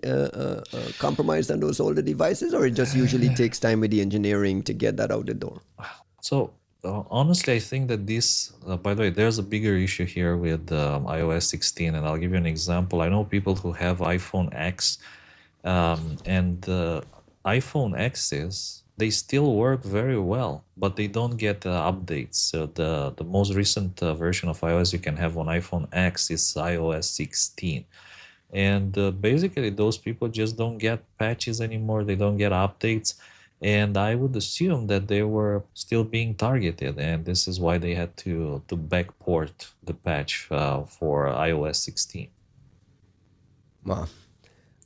compromised on those older devices, or it just usually takes time with the engineering to get that out the door? So honestly, I think that this, by the way, there's a bigger issue here with iOS 16, and I'll give you an example. I know people who have iPhone X, and the iPhone X's, they still work very well, but they don't get updates. So the most recent version of iOS you can have on iPhone X is iOS 16. And basically, those people just don't get patches anymore. They don't get updates. And I would assume that they were still being targeted. And this is why they had to backport the patch for iOS 16. Wow.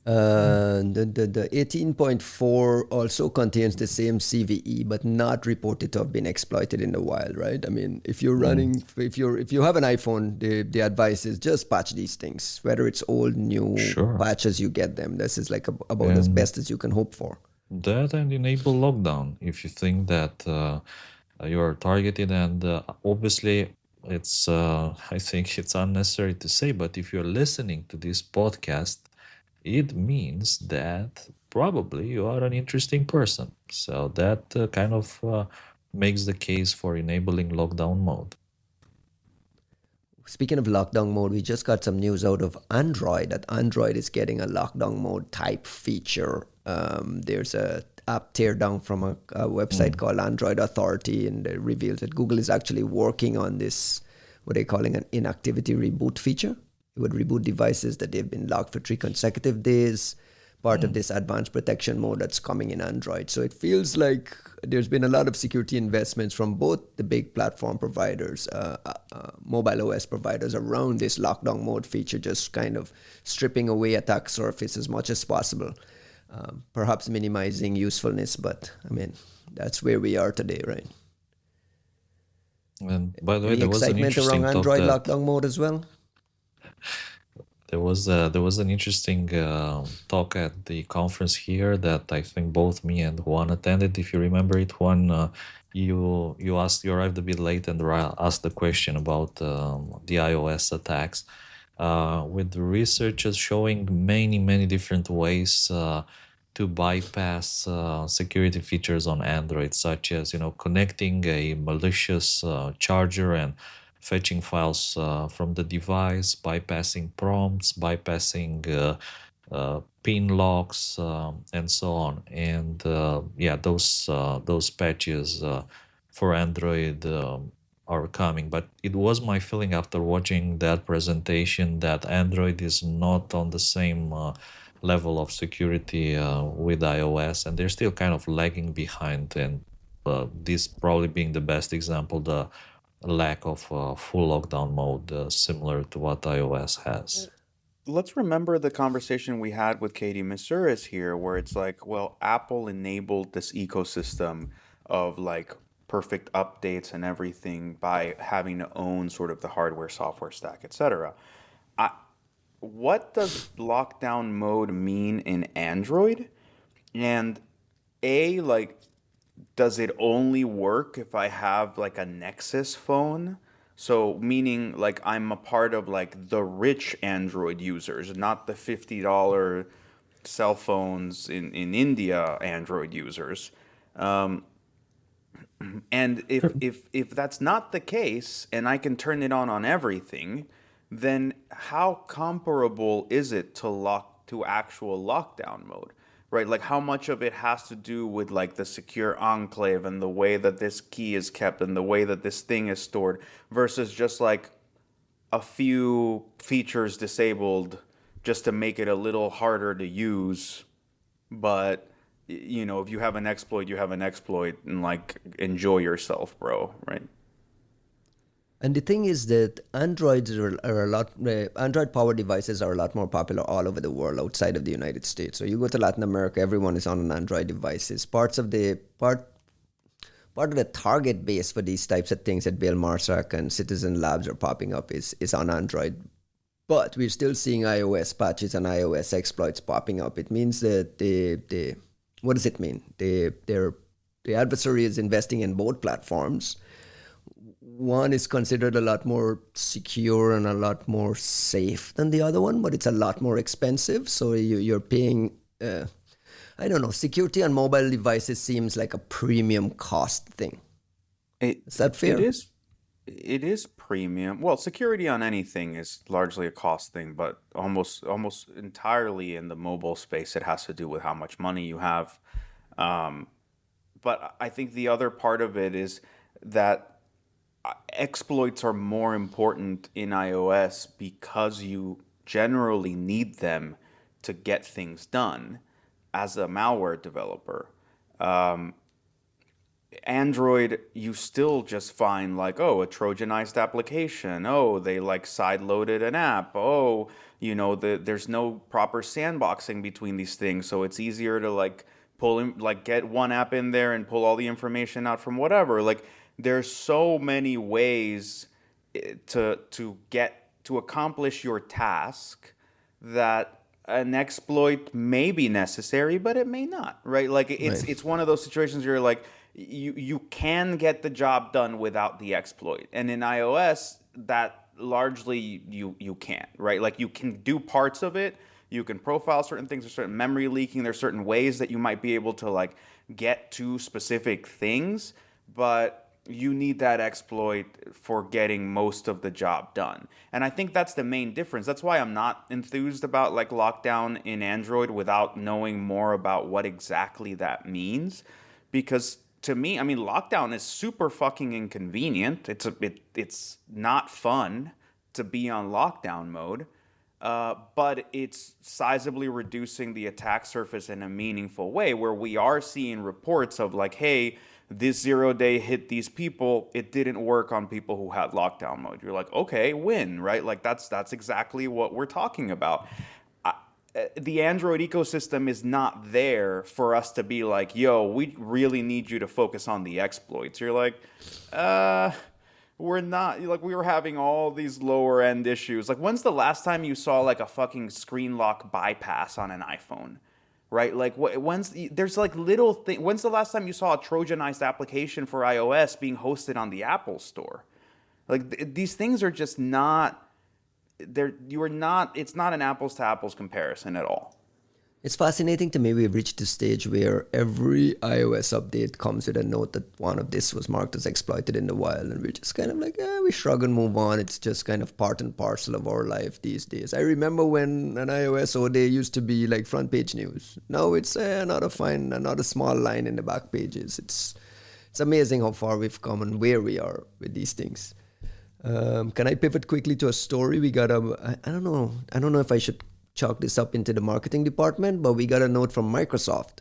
The 18.4 also contains the same CVE, but not reported to have been exploited in the wild, right? I mean, if you're running, if you have an iPhone, the advice is just patch these things, whether it's old, new Sure. patches, you get them. This is like about as And best as you can hope for. that and enable lockdown if you think that you're targeted. And obviously, it's I think it's unnecessary to say, but if you're listening to this podcast, it means that probably you are an interesting person. So that kind of makes the case for enabling lockdown mode. Speaking of lockdown mode, we just got some news out of Android that Android is getting a lockdown mode type feature. There's a app teardown from a website called Android Authority, and it reveals that Google is actually working on this, what they're calling an inactivity reboot feature. It would reboot devices that they've been locked for 3 consecutive days, part of this advanced protection mode that's coming in Android. So it feels like there's been a lot of security investments from both the big platform providers, mobile OS providers around this lockdown mode feature, just kind of stripping away attack surface as much as possible. Perhaps minimizing usefulness, but I mean, that's where we are today, right? And by the way, Any there was an excitement around interesting talk Android that lockdown mode as well? there was an interesting talk at the conference here that I think both me and Juan attended. If you remember it, Juan, you arrived a bit late and asked the question about the iOS attacks, with researchers showing many different ways to bypass security features on Android, such as connecting a malicious charger and fetching files from the device, bypassing prompts, bypassing pin locks, and so on. And yeah, those patches for Android are coming. But it was my feeling after watching that presentation that Android is not on the same level of security with iOS, and they're still kind of lagging behind. And this probably being the best example, the lack of full lockdown mode, similar to what iOS has. Let's remember the conversation we had with Katie Masuris here, where it's like, well, Apple enabled this ecosystem of like perfect updates and everything by having to own sort of the hardware, software stack, etc. What does lockdown mode mean in Android? And like, does it only work if I have like a Nexus phone? So meaning like I'm a part of like the rich Android users, not the $50 cell phones in India Android users. And if that's not the case and I can turn it on everything, then how comparable is it to actual lockdown mode? Right? Like how much of it has to do with like the secure enclave and the way that this key is kept and the way that this thing is stored versus just like a few features disabled just to make it a little harder to use. But if you have an exploit, you have an exploit, and like enjoy yourself, bro, right? And the thing is that Android powered devices are a lot more popular all over the world outside of the United States. So you go to Latin America, everyone is on an Android devices. Part of the target base for these types of things that Bill Marsack and Citizen Labs are popping up is on Android. But we're still seeing iOS patches and iOS exploits popping up. It means that what does it mean? The adversary is investing in both platforms. one is considered a lot more secure and a lot more safe than the other one, but it's a lot more expensive. So you're paying, I don't know, security on mobile devices seems like a premium cost thing. It Is that it fair? is it is premium. Well, security on anything is largely a cost thing, but almost entirely in the mobile space, it has to do with how much money you have. Um, but I think the other part of it is that exploits are more important in iOS because you generally need them to get things done as a malware developer. Um, Android, you still just find like, oh, a Trojanized application. Oh, they like side loaded an app. Oh, there's no proper sandboxing between these things, so it's easier to like pull in, like get one app in there and pull all the information out from whatever. Like, there's so many ways to get to accomplish your task that an exploit may be necessary, but it may not, right? Like it's Right. it's one of those situations where you're like you can get the job done without the exploit, and in iOS that largely you can't, right? Like you can do parts of it, you can profile certain things, there's certain memory leaking, there's certain ways that you might be able to like get to specific things, but you need that exploit for getting most of the job done. And I think that's the main difference. That's why I'm not enthused about like lockdown in Android without knowing more about what exactly that means. Because to me, I mean, lockdown is super fucking inconvenient. It's not fun to be on lockdown mode. But it's sizably reducing the attack surface in a meaningful way where we are seeing reports of like, hey, this 0 day hit these people. It didn't work on people who had lockdown mode. You're like, okay, win, right? Like that's exactly what we're talking about. The Android ecosystem is not there for us to be like, yo, we really need you to focus on the exploits. You're like, uh, we're not, like, we were having all these lower end issues. Like, when's the last time you saw like a fucking screen lock bypass on an iPhone? Right? Like, there's like little thing. When's the last time you saw a Trojanized application for iOS being hosted on the Apple Store? Like, these things are just not, it's not an apples to apples comparison at all. It's fascinating to me we've reached the stage where every iOS update comes with a note that one of this was marked as exploited in the wild, and we're just kind of like, we shrug and move on. It's just kind of part and parcel of our life these days. I remember when an iOS O-Day used to be like front page news. Now it's another small line in the back pages. It's amazing how far we've come and where we are with these things. Can I pivot quickly to a story? We got I don't know if I should chalk this up into the marketing department, but we got a note from Microsoft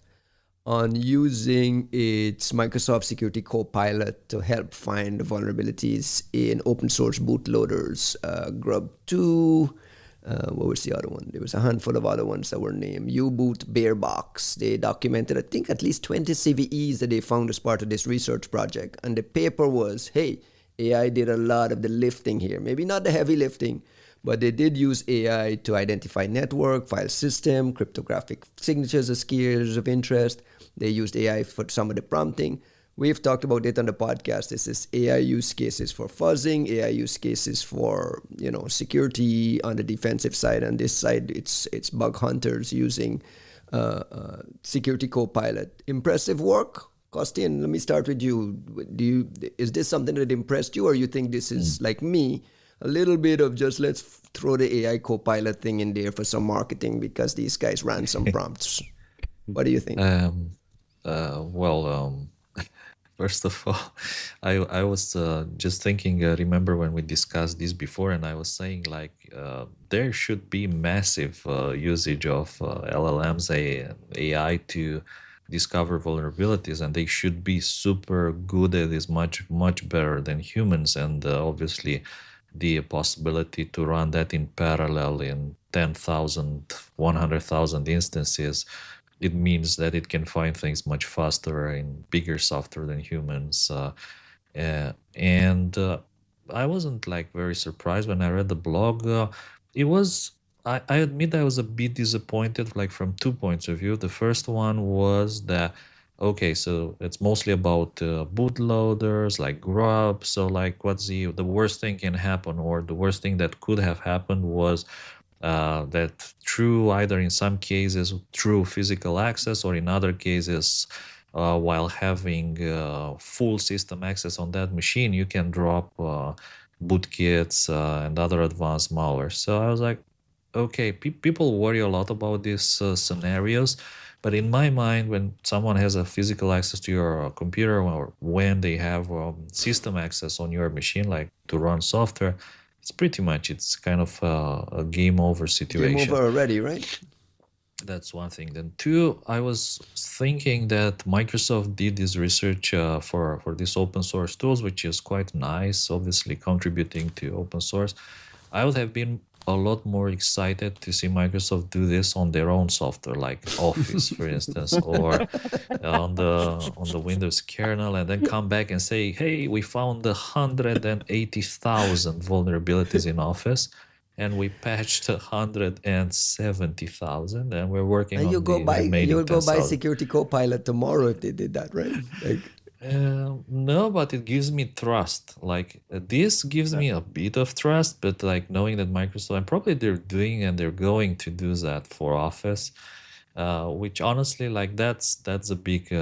on using its Microsoft Security Copilot to help find vulnerabilities in open source bootloaders, Grub2. What was the other one? There was a handful of other ones that were named U-Boot, Bearbox. They documented, I think, at least 20 CVEs that they found as part of this research project. And the paper was, hey, AI did a lot of the lifting here. Maybe not the heavy lifting, but they did use AI to identify network, file system, cryptographic signatures as key areas of interest. They used AI for some of the prompting. We've talked about it on the podcast. This is AI use cases for fuzzing, AI use cases for security on the defensive side. On this side, it's bug hunters using Security Copilot. Impressive work. Costin, let me start with you. Is this something that impressed you, or you think this is like me? A little bit of just let's throw the AI Copilot thing in there for some marketing because these guys ran some prompts. What do you think? Well, first of all, I was just thinking, remember when we discussed this before, and I was saying like there should be massive usage of LLMs, AI to discover vulnerabilities, and they should be super good at this, much better than humans. And obviously the possibility to run that in parallel in 10,000, 100,000 instances, it means that it can find things much faster and bigger software than humans. And I wasn't like very surprised when I read the blog. It was, I admit I was a bit disappointed, like from 2 points of view. The first one was that okay, so it's mostly about bootloaders like grub. So like, what's the worst thing can happen, or the worst thing that could have happened was that through either in some cases through physical access, or in other cases while having full system access on that machine, you can drop bootkits and other advanced malware. So I was like, okay, people worry a lot about these scenarios, but in my mind, when someone has a physical access to your computer, or when they have system access on your machine, like to run software, it's kind of a game over Game over situation. already, right? That's one thing. Then two, I was thinking that Microsoft did this research for these open source tools, which is quite nice, obviously contributing to open source. I would have been a lot more excited to see Microsoft do this on their own software, like Office, for instance, or on the Windows kernel, and then come back and say, "Hey, we found 180,000 vulnerabilities in Office, and we patched 170,000, and we're working And on the remaining you'll go buy 10,000." Security Copilot tomorrow if they did that, right? Like, No, but it gives me trust. Like this gives me a bit of trust, but like knowing that Microsoft, and probably they're doing and they're going to do that for Office, which honestly, like that's a big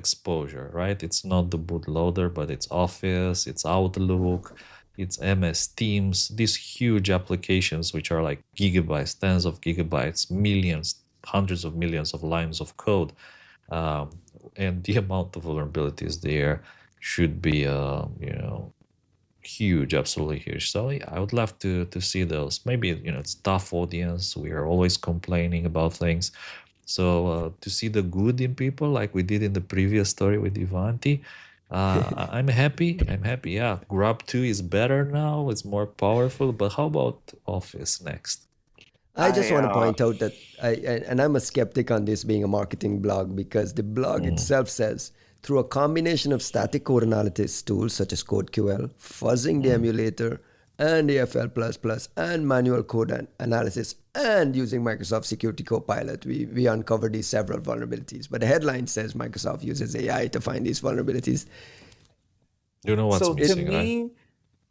exposure, right? It's not the bootloader, but it's Office, it's Outlook, it's MS Teams, these huge applications which are like gigabytes, tens of gigabytes, millions, hundreds of millions of lines of code. Um, and the amount of vulnerabilities there should be, huge, absolutely huge. So yeah, I would love to see those. Maybe it's tough audience. We are always complaining about things. So to see the good in people, like we did in the previous story with Ivanti, I'm happy. I'm happy. Yeah, Grub 2 is better now. It's more powerful. But how about Office next? I just I want to point out that and I'm a skeptic on this being a marketing blog, because the blog itself says through a combination of static code analysis tools such as CodeQL, fuzzing the emulator, and AFL++, and manual code analysis, and using Microsoft Security Copilot, we uncovered these several vulnerabilities. But the headline says Microsoft uses AI to find these vulnerabilities. You know what's so to missing, right? me,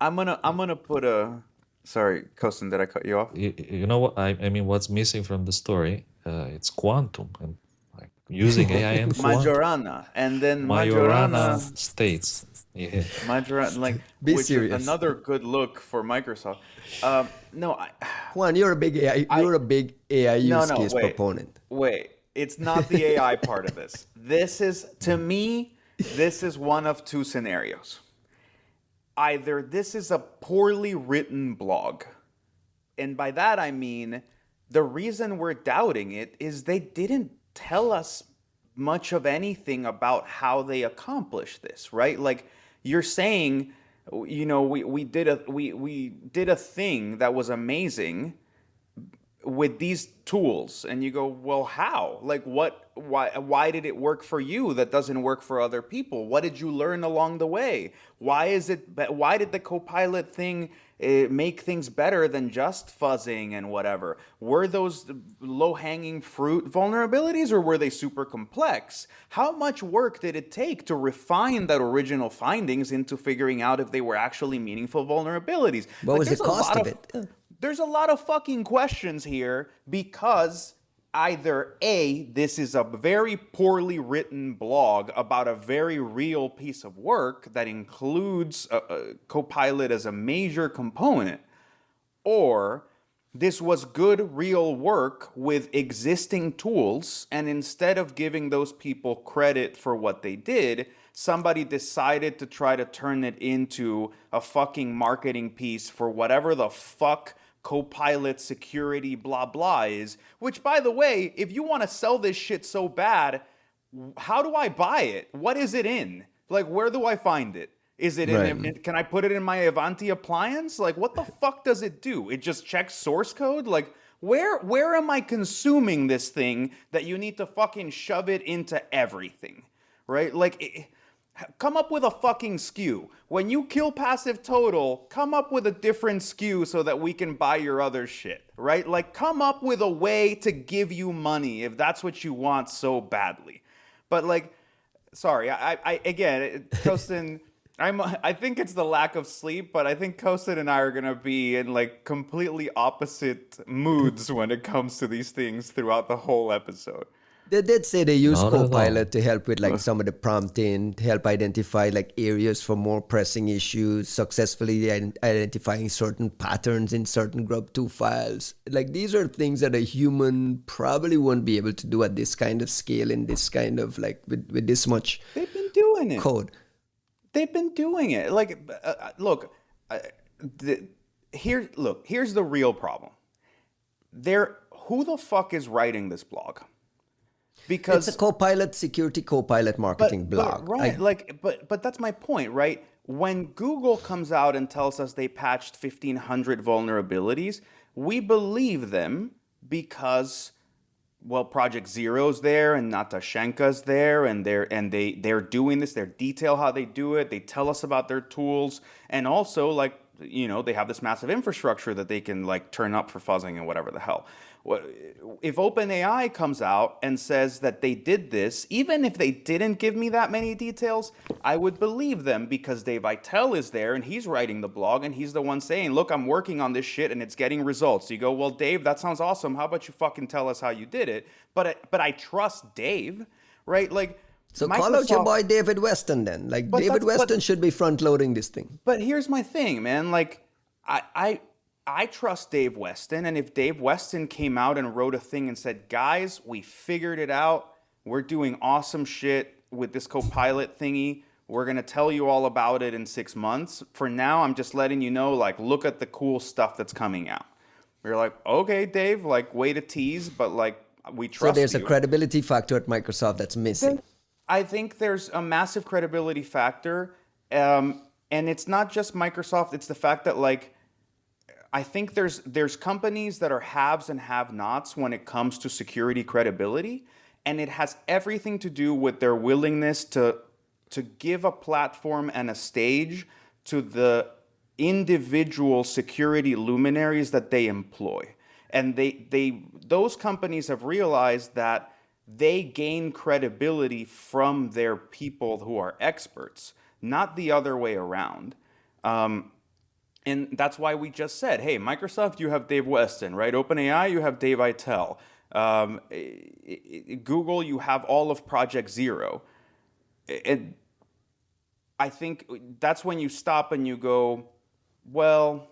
I'm gonna put a. Sorry, Costin, did I cut you off? You know what I mean, what's missing from the story? It's quantum, and like using AI and quantum. Majorana, and then Majorana Majorana, states. Yeah. Majorana, like Be which is serious. another good look for Microsoft. No, Juan, you're a big AI. I, You're a big AI no, use no, case wait, proponent. wait. It's not the AI part of this. This is, to me, this is one of two scenarios. Either this is a poorly written blog, and by that I mean the reason we're doubting it is they didn't tell us much of anything about how they accomplished this, right? Like you're saying, we did a thing that was amazing with these tools, and you go, well, how, like what, why did it work for you that doesn't work for other people? What did you learn along the way? Why did the Copilot thing make things better than just fuzzing and whatever? Were those low-hanging fruit vulnerabilities, or were they super complex? How much work did it take to refine that original findings into figuring out if they were actually meaningful vulnerabilities? What Like was the there's a cost lot of of it? there's a lot of fucking questions here, because either A, this is a very poorly written blog about a very real piece of work that includes Copilot as a major component, or this was good real work with existing tools, and instead of giving those people credit for what they did, somebody decided to try to turn it into a fucking marketing piece for whatever the fuck Copilot security blah blah is. Which, by the way, if you want to sell this shit so bad, how do I buy it? What is it in? Like, where do I find it? Is it Right. can I put it in my Ivanti appliance? Like, what the fuck does it do? It just checks source code? Like, where am I consuming this thing that you need to fucking shove it into everything? Right? Like, come up with a fucking SKU. When you kill passive total, come up with a different SKU so that we can buy your other shit, right? Like, come up with a way to give you money if that's what you want so badly. But like, sorry, again, Costin, I think it's the lack of sleep, but I think Costin and I are gonna be in like completely opposite moods when it comes to these things throughout the whole episode. They did say they use Not at all. Copilot to help with like some of the prompting, to help identify like areas for more pressing issues, successfully identifying certain patterns in certain grub2 files. Like these are things that a human probably won't be able to do at this kind of scale in this kind of like with this much They've been doing it. code. They've been doing it. Like, look, here's the real problem. Who the fuck is writing this blog? It's a Copilot security, Copilot marketing blog. Right, but that's my point, right? When Google comes out and tells us they patched 1,500 vulnerabilities, we believe them because, well, Project Zero's there and Natashenka's there, and they're doing this. They detail how they do it. They tell us about their tools, and also like, you know, they have this massive infrastructure that they can like turn up for fuzzing and whatever the hell. If OpenAI comes out and says that they did this, even if they didn't give me that many details, I would believe them because Dave Aitel is there and he's writing the blog and he's the one saying, look, I'm working on this shit and it's getting results. You go, well, Dave, that sounds awesome. How about you fucking tell us how you did it? But I trust Dave, right? Like, So call out your boy David Weston then. Like David Weston should be front loading this thing. But here's my thing, man. Like, I trust Dave Weston, and if Dave Weston came out and wrote a thing and said, guys, we figured it out, we're doing awesome shit with this Copilot thingy, we're going to tell you all about it in 6 months. For now, I'm just letting you know, like, look at the cool stuff that's coming out. We're like, okay, Dave, like, way to tease, but, like, we trust you. So there's a credibility factor at Microsoft that's missing. I think there's a massive credibility factor, and it's not just Microsoft, it's the fact that, like, I think there's companies that are haves and have-nots when it comes to security credibility, and it has everything to do with their willingness to give a platform and a stage to the individual security luminaries that they employ. And those companies have realized that they gain credibility from their people who are experts, not the other way around. And that's why we just said, hey, Microsoft, you have Dave Weston, right? OpenAI, you have Dave Aitel. Google, you have all of Project Zero. I think that's when you stop and you go, well,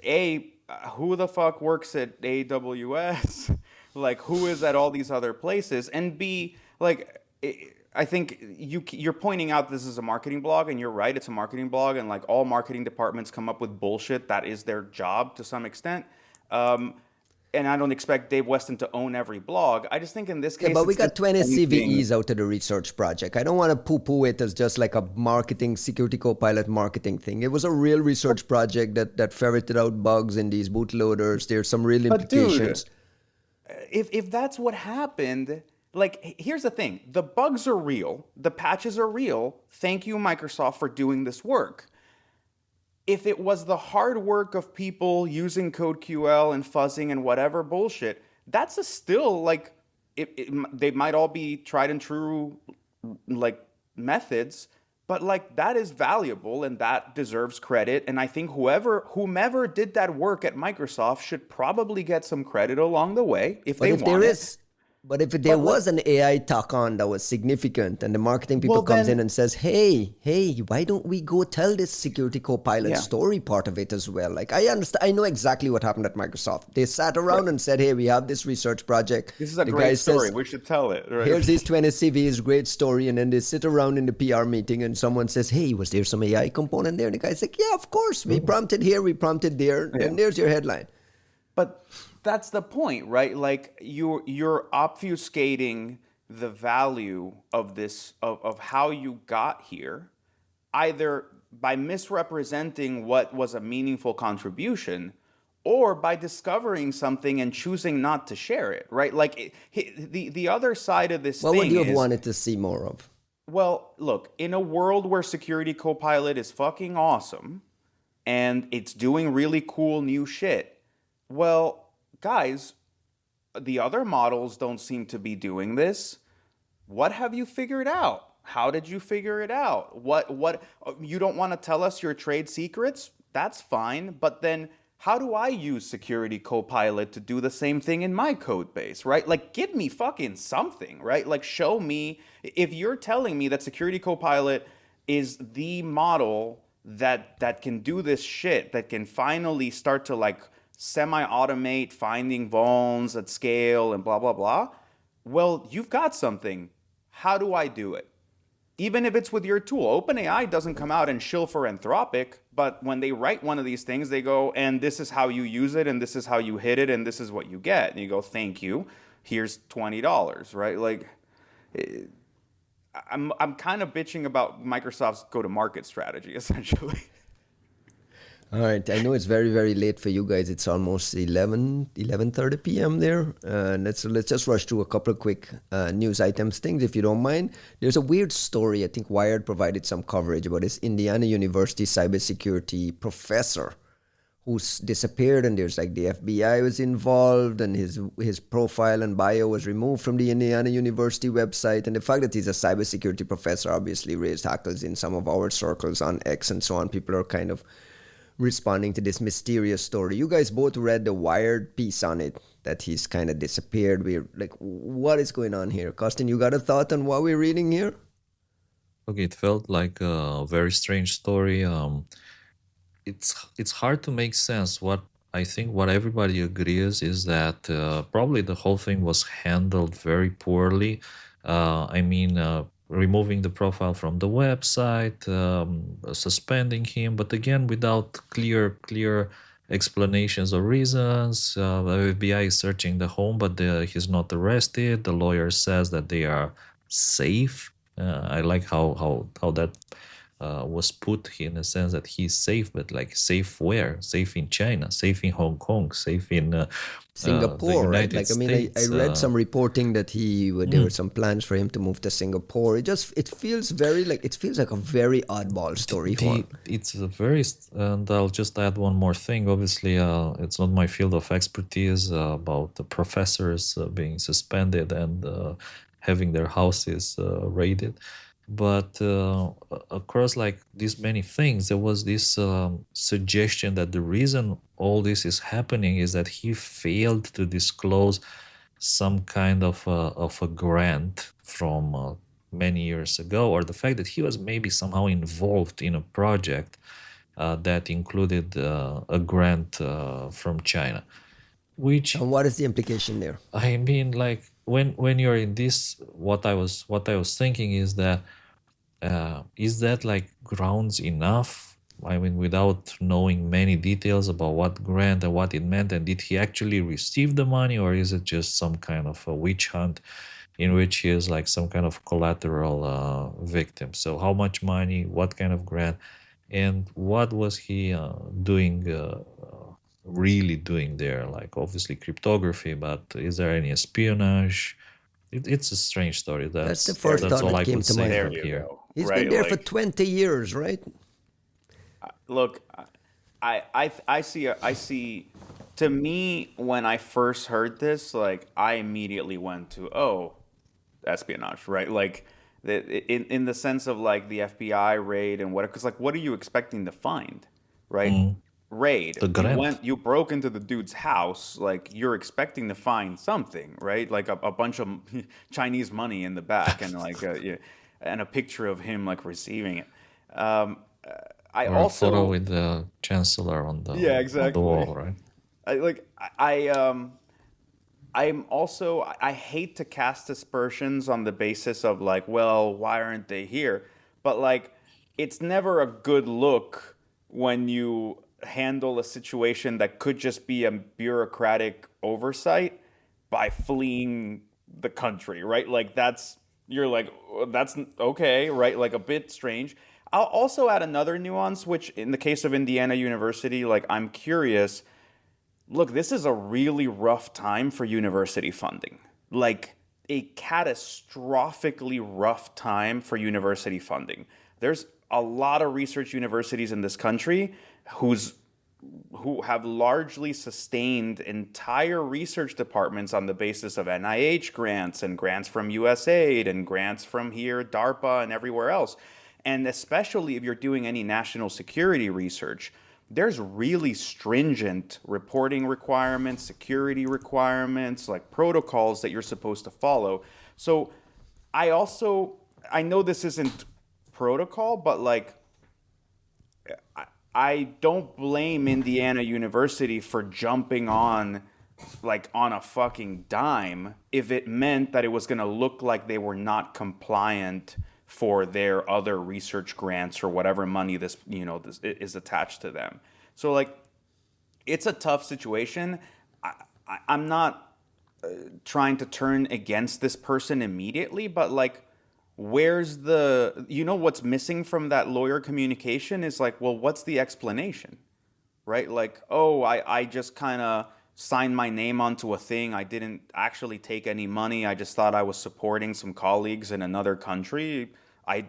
A, who the fuck works at AWS? Like, who is at all these other places? And B, like, I think you're pointing out this is a marketing blog, and you're right, it's a marketing blog, and like all marketing departments come up with bullshit. That is their job to some extent. And I don't expect Dave Weston to own every blog. I just think in this case, but we got 20 CVEs out of the research project. I don't want to poo-poo it as just like a marketing, security Copilot marketing thing. It was a real research project that ferreted out bugs in these bootloaders. There's some real implications. But dude, if that's what happened, like, here's the thing. The bugs are real. The patches are real. Thank you, Microsoft, for doing this work. If it was the hard work of people using CodeQL and fuzzing and whatever bullshit, that's still, like, they might all be tried and true, like, methods, but, like, that is valuable and that deserves credit. And I think whomever did that work at Microsoft should probably get some credit along the way if they want it. But if there was an AI talk on that was significant and the marketing people comes in and says, hey, why don't we go tell this security Copilot story part of it as well? Like, I understand. I know exactly what happened at Microsoft. They sat around and said, hey, we have this research project. This is a great story. We should tell it. Right? Here's these 20 CVs, great story. And then they sit around in the PR meeting and someone says, hey, was there some AI component there? And the guy's like, yeah, of course. We prompted here, we prompted there. Yeah. And there's your headline. But that's the point, right? Like, you're obfuscating the value of this, of how you got here, either by misrepresenting what was a meaningful contribution or by discovering something and choosing not to share it, right? Like, the other side of this thing is... What would you have wanted to see more of? Well, look, in a world where Security Copilot is fucking awesome and it's doing really cool new shit, well, guys, the other models don't seem to be doing this. what have you figured out? How did you figure it out? What you don't want to tell us your trade secrets? That's fine, but then how do I use Security Copilot to do the same thing in my code base, right? Like give me fucking something, right? Like show me if you're telling me that Security Copilot is the model that can do this shit, that can finally start to like semi-automate finding vulns at scale and blah blah blah. Well, you've got something. How do I do it? Even if it's with your tool. OpenAI doesn't come out and shill for Anthropic, but when they write one of these things, they go, and this is how you use it, and this is how you hit it, and this is what you get. And you go, thank you. Here's $20, right? Like, I'm kind of bitching about Microsoft's go-to-market strategy, essentially. All right, I know it's very, very late for you guys. It's almost 11:30 p.m. there. Let's just rush through a couple of quick news items, things, if you don't mind. There's a weird story. I think Wired provided some coverage about this Indiana University cybersecurity professor who's disappeared, and there's like the FBI was involved, and his profile and bio was removed from the Indiana University website. And the fact that he's a cybersecurity professor obviously raised hackles in some of our circles on X and so on. People are kind of responding to this mysterious story. You guys both read the Wired piece on it, that he's kind of disappeared. We're like, what is going on here? Costin, you got a thought on what we're reading here? Okay, it felt like a very strange story. It's hard to make sense. What I think what everybody agrees is that probably the whole thing was handled very poorly. Removing the profile from the website, suspending him, but again without clear explanations or reasons. The FBI is searching the home, but he's not arrested. The lawyer says that they are safe. I like how that was put in a sense that he's safe, but like safe where? Safe in China, safe in Hong Kong, safe in the Singapore, right? United Like, I mean, I States. read some reporting that there were some plans for him to move to Singapore. It feels like a very oddball story. It's a very, and I'll just add one more thing. Obviously, it's not my field of expertise about the professors being suspended and having their houses raided. But across like these many things, there was this suggestion that the reason all this is happening is that he failed to disclose some kind of a grant from many years ago, or the fact that he was maybe somehow involved in a project that included a grant from China. Which, And what is the implication there? I mean, like when you're in this, what I was thinking is that like grounds enough? I mean, without knowing many details about what grant and what it meant, and did he actually receive the money, or is it just some kind of a witch hunt in which he is like some kind of collateral victim? So how much money, what kind of grant, and what was he really doing there? Like obviously cryptography, but is there any espionage? It's a strange story. That's the first thought all that I came could to say mind. There from you here. go. He's Right, been there for like, 20 years, right? look, I see. To me, when I first heard this, like I immediately went to, oh, espionage, right? Like in the sense of like the FBI raid and what, because like what are you expecting to find, right? Raid. The grant. You broke into the dude's house, like you're expecting to find something, right? Like a bunch of Chinese money in the back and like yeah, and a picture of him like receiving it. Um, I Or a photo also with the chancellor on the yeah, on the exactly. wall, right? I'm also I hate to cast aspersions on the basis of like, well, why aren't they here? But like it's never a good look when you handle a situation that could just be a bureaucratic oversight by fleeing the country, right? Like that's you're like that's okay, right? Like a bit strange. I'll also add another nuance, which in the case of Indiana University, like I'm curious. Look, this is a really rough time for university funding. Like a catastrophically rough time for university funding. There's a lot of research universities in this country whose who have largely sustained entire research departments on the basis of NIH grants and grants from USAID and grants from here, DARPA, and everywhere else. And especially if you're doing any national security research, there's really stringent reporting requirements, security requirements, like protocols that you're supposed to follow. So I know this isn't protocol, but like I don't blame Indiana University for jumping on like on a fucking dime if it meant that it was going to look like they were not compliant for their other research grants or whatever money this is attached to them. So like it's a tough situation. I'm not trying to turn against this person immediately, but like where's what's missing from that lawyer communication is like, well, what's the explanation? Right? Like, oh, I just kind of signed my name onto a thing. I didn't actually take any money. I just thought I was supporting some colleagues in another country.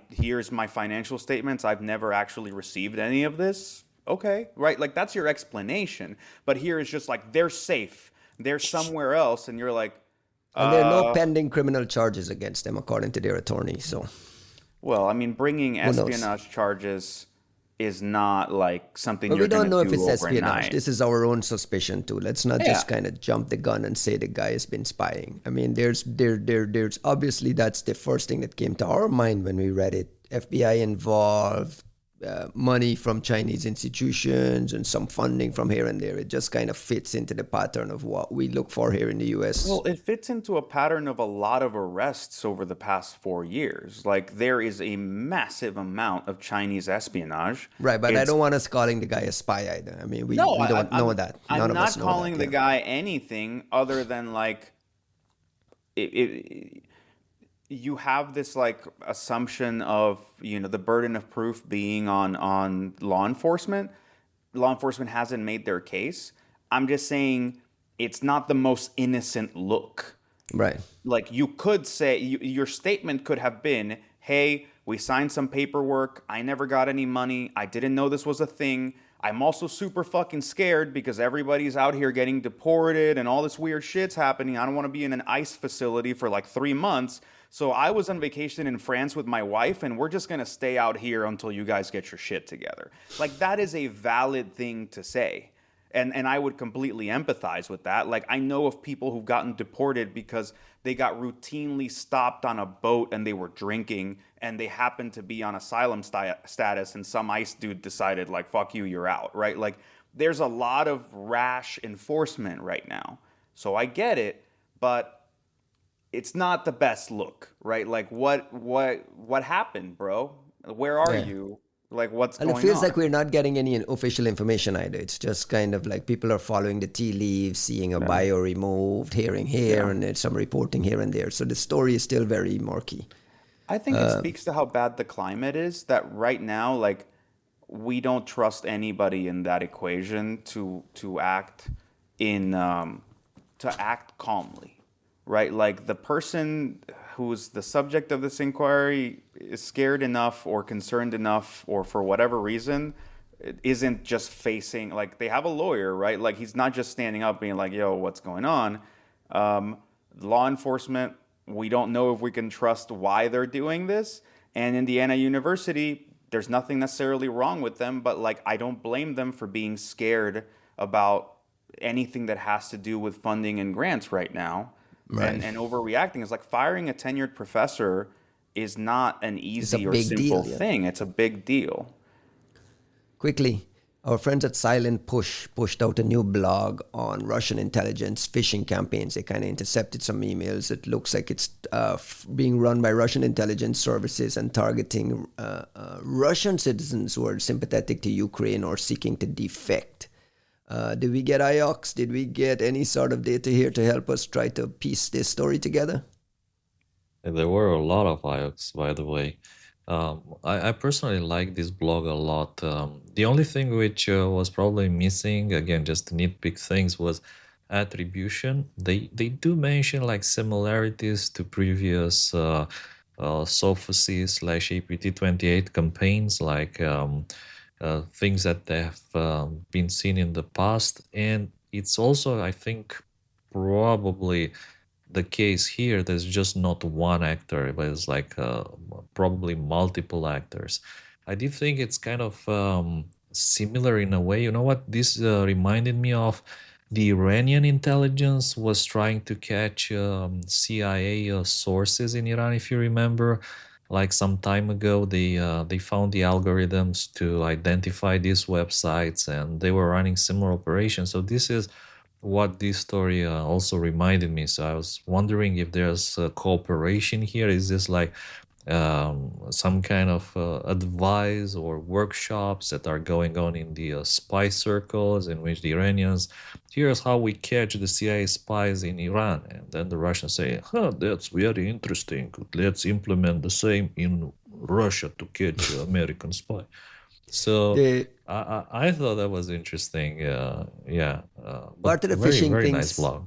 Here's my financial statements. I've never actually received any of this. Okay, right? Like that's your explanation. But here is just like they're safe. They're somewhere else, and you're like, And there are no pending criminal charges against them, according to their attorney. So, well, I mean, bringing who knows? espionage charges is not like something But you're we don't going know to if do it's espionage. overnight. This is our own suspicion too. Let's not Yeah. just kind of jump the gun and say the guy has been spying. I mean, there's obviously that's the first thing that came to our mind when we read it. FBI involved, money from Chinese institutions, and some funding from here and there. It just kind of fits into the pattern of what we look for here in the U.S. Well, it fits into a pattern of a lot of arrests over the past 4 years. Like, there is a massive amount of Chinese espionage. Right, but I It's don't want us calling the guy a spy either. I mean, we No, don't know I'm that. I'm None of not us know calling that. the Yeah. guy anything other than like it, you have this like assumption of the burden of proof being on law enforcement. Law enforcement hasn't made their case. I'm just saying it's not the most innocent look. Right. Like you could say your statement could have been, hey, we signed some paperwork, I never got any money, I didn't know this was a thing, I'm also super fucking scared because everybody's out here getting deported and all this weird shit's happening. I don't want to be in an ICE facility for like 3 months. So I was on vacation in France with my wife, and we're just going to stay out here until you guys get your shit together. Like, that is a valid thing to say. And I would completely empathize with that. Like, I know of people who've gotten deported because they got routinely stopped on a boat and they were drinking and they happened to be on asylum status, and some ICE dude decided, like, fuck you, you're out, right? Like, there's a lot of rash enforcement right now. So I get it, but it's not the best look, right? Like, what happened, bro? Where are Yeah. you? Like, what's And it going feels on? like we're not getting any official information either. It's just kind of like people are following the tea leaves, seeing a bio removed, hearing here, Yeah. and then some reporting here and there. So the story is still very murky. I think it speaks to how bad the climate is that right now, like, we don't trust anybody in that equation to act in to act calmly, right? Like the person who's the subject of this inquiry is scared enough or concerned enough, or for whatever reason, it isn't just facing, like, they have a lawyer, right? Like, he's not just standing up being like, yo, what's going on? Law enforcement, we don't know if we can trust why they're doing this. And Indiana University, there's nothing necessarily wrong with them, but like, I don't blame them for being scared about anything that has to do with funding and grants right now. Right. And overreacting is like firing a tenured professor is not an easy or big simple deal, yeah. thing. It's a big deal. Quickly, our friends at Silent Push pushed out a new blog on Russian intelligence phishing campaigns. They kind of intercepted some emails. It looks like it's being run by Russian intelligence services and targeting Russian citizens who are sympathetic to Ukraine or seeking to defect. Did we get IOX? Did we get any sort of data here to help us try to piece this story together? There were a lot of IOCs, by the way. I personally like this blog a lot. The only thing which was probably missing, again, just to nitpick things, was attribution. They do mention like similarities to previous SOPHOC/APT 28 campaigns, like things that have been seen in the past. And it's also, I think, probably the case here. There's just not one actor, but it's like probably multiple actors. I did think it's kind of similar in a way. You know what? This reminded me of the Iranian intelligence was trying to catch CIA sources in Iran, if you remember. Like some time ago, they found the algorithms to identify these websites, and they were running similar operations. So this is what this story also reminded me. So I was wondering if there's cooperation here. Is this like some kind of advice or workshops that are going on in the spy circles, in which the Iranians, here's how we catch the CIA spies in Iran, and then the Russians say, huh, that's very interesting, let's implement the same in Russia to catch American spy. So The I thought that was interesting. Yeah, but part of the very, phishing very nice things blog.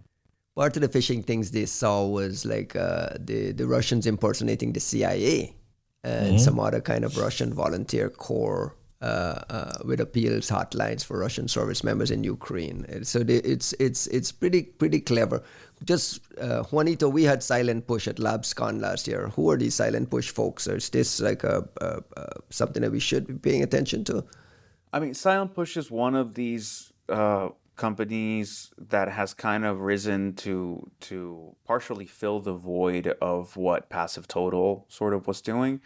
Part of the phishing things they saw was like the Russians impersonating the CIA and Hmm. some other kind of Russian volunteer corps with appeals hotlines for Russian service members in Ukraine. So it's pretty clever. Just Juanito, we had silent push at LabsCon last year. Who are these silent push folks? Or is this like something that we should be paying attention to? I mean, Silent Push is one of these companies that has kind of risen to partially fill the void of what Passive Total sort of was doing.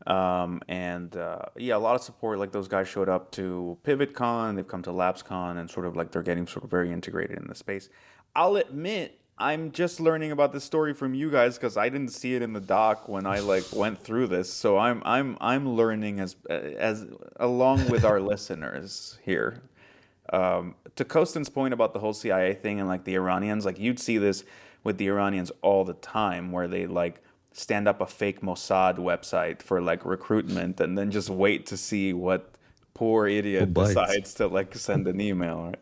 And yeah, a lot of support. Like those guys showed up to PivotCon, they've come to LabsCon, and sort of like they're getting sort of very integrated in the space. I'll admit, I'm just learning about this story from you guys because I didn't see it in the doc when I like went through this. So I'm learning as along with our listeners here. To Kostin's point about the whole CIA thing and like the Iranians, like you'd see this with the Iranians all the time, where they like stand up a fake Mossad website for like recruitment and then just wait to see what poor Who idiot bites? decides to like send an email, right?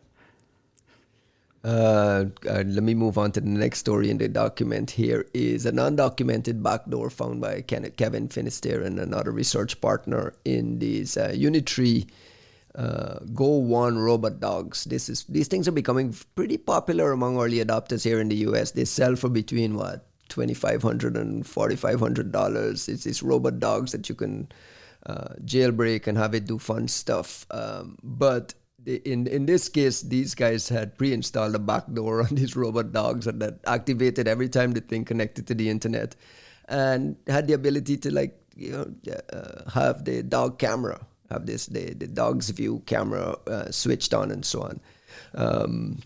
Let me move on to the next story in the document. Here is an undocumented backdoor found by Kevin Finisterre and another research partner in these Unitree Go One robot dogs. These things are becoming pretty popular among early adopters here in the US. They sell for between what $2,500 and $4,500. It's these robot dogs that you can jailbreak and have it do fun stuff. But in this case, these guys had pre-installed a backdoor on these robot dogs and that activated every time the thing connected to the internet, and had the ability to like have the dog camera, have the dog's view camera switched on and so on.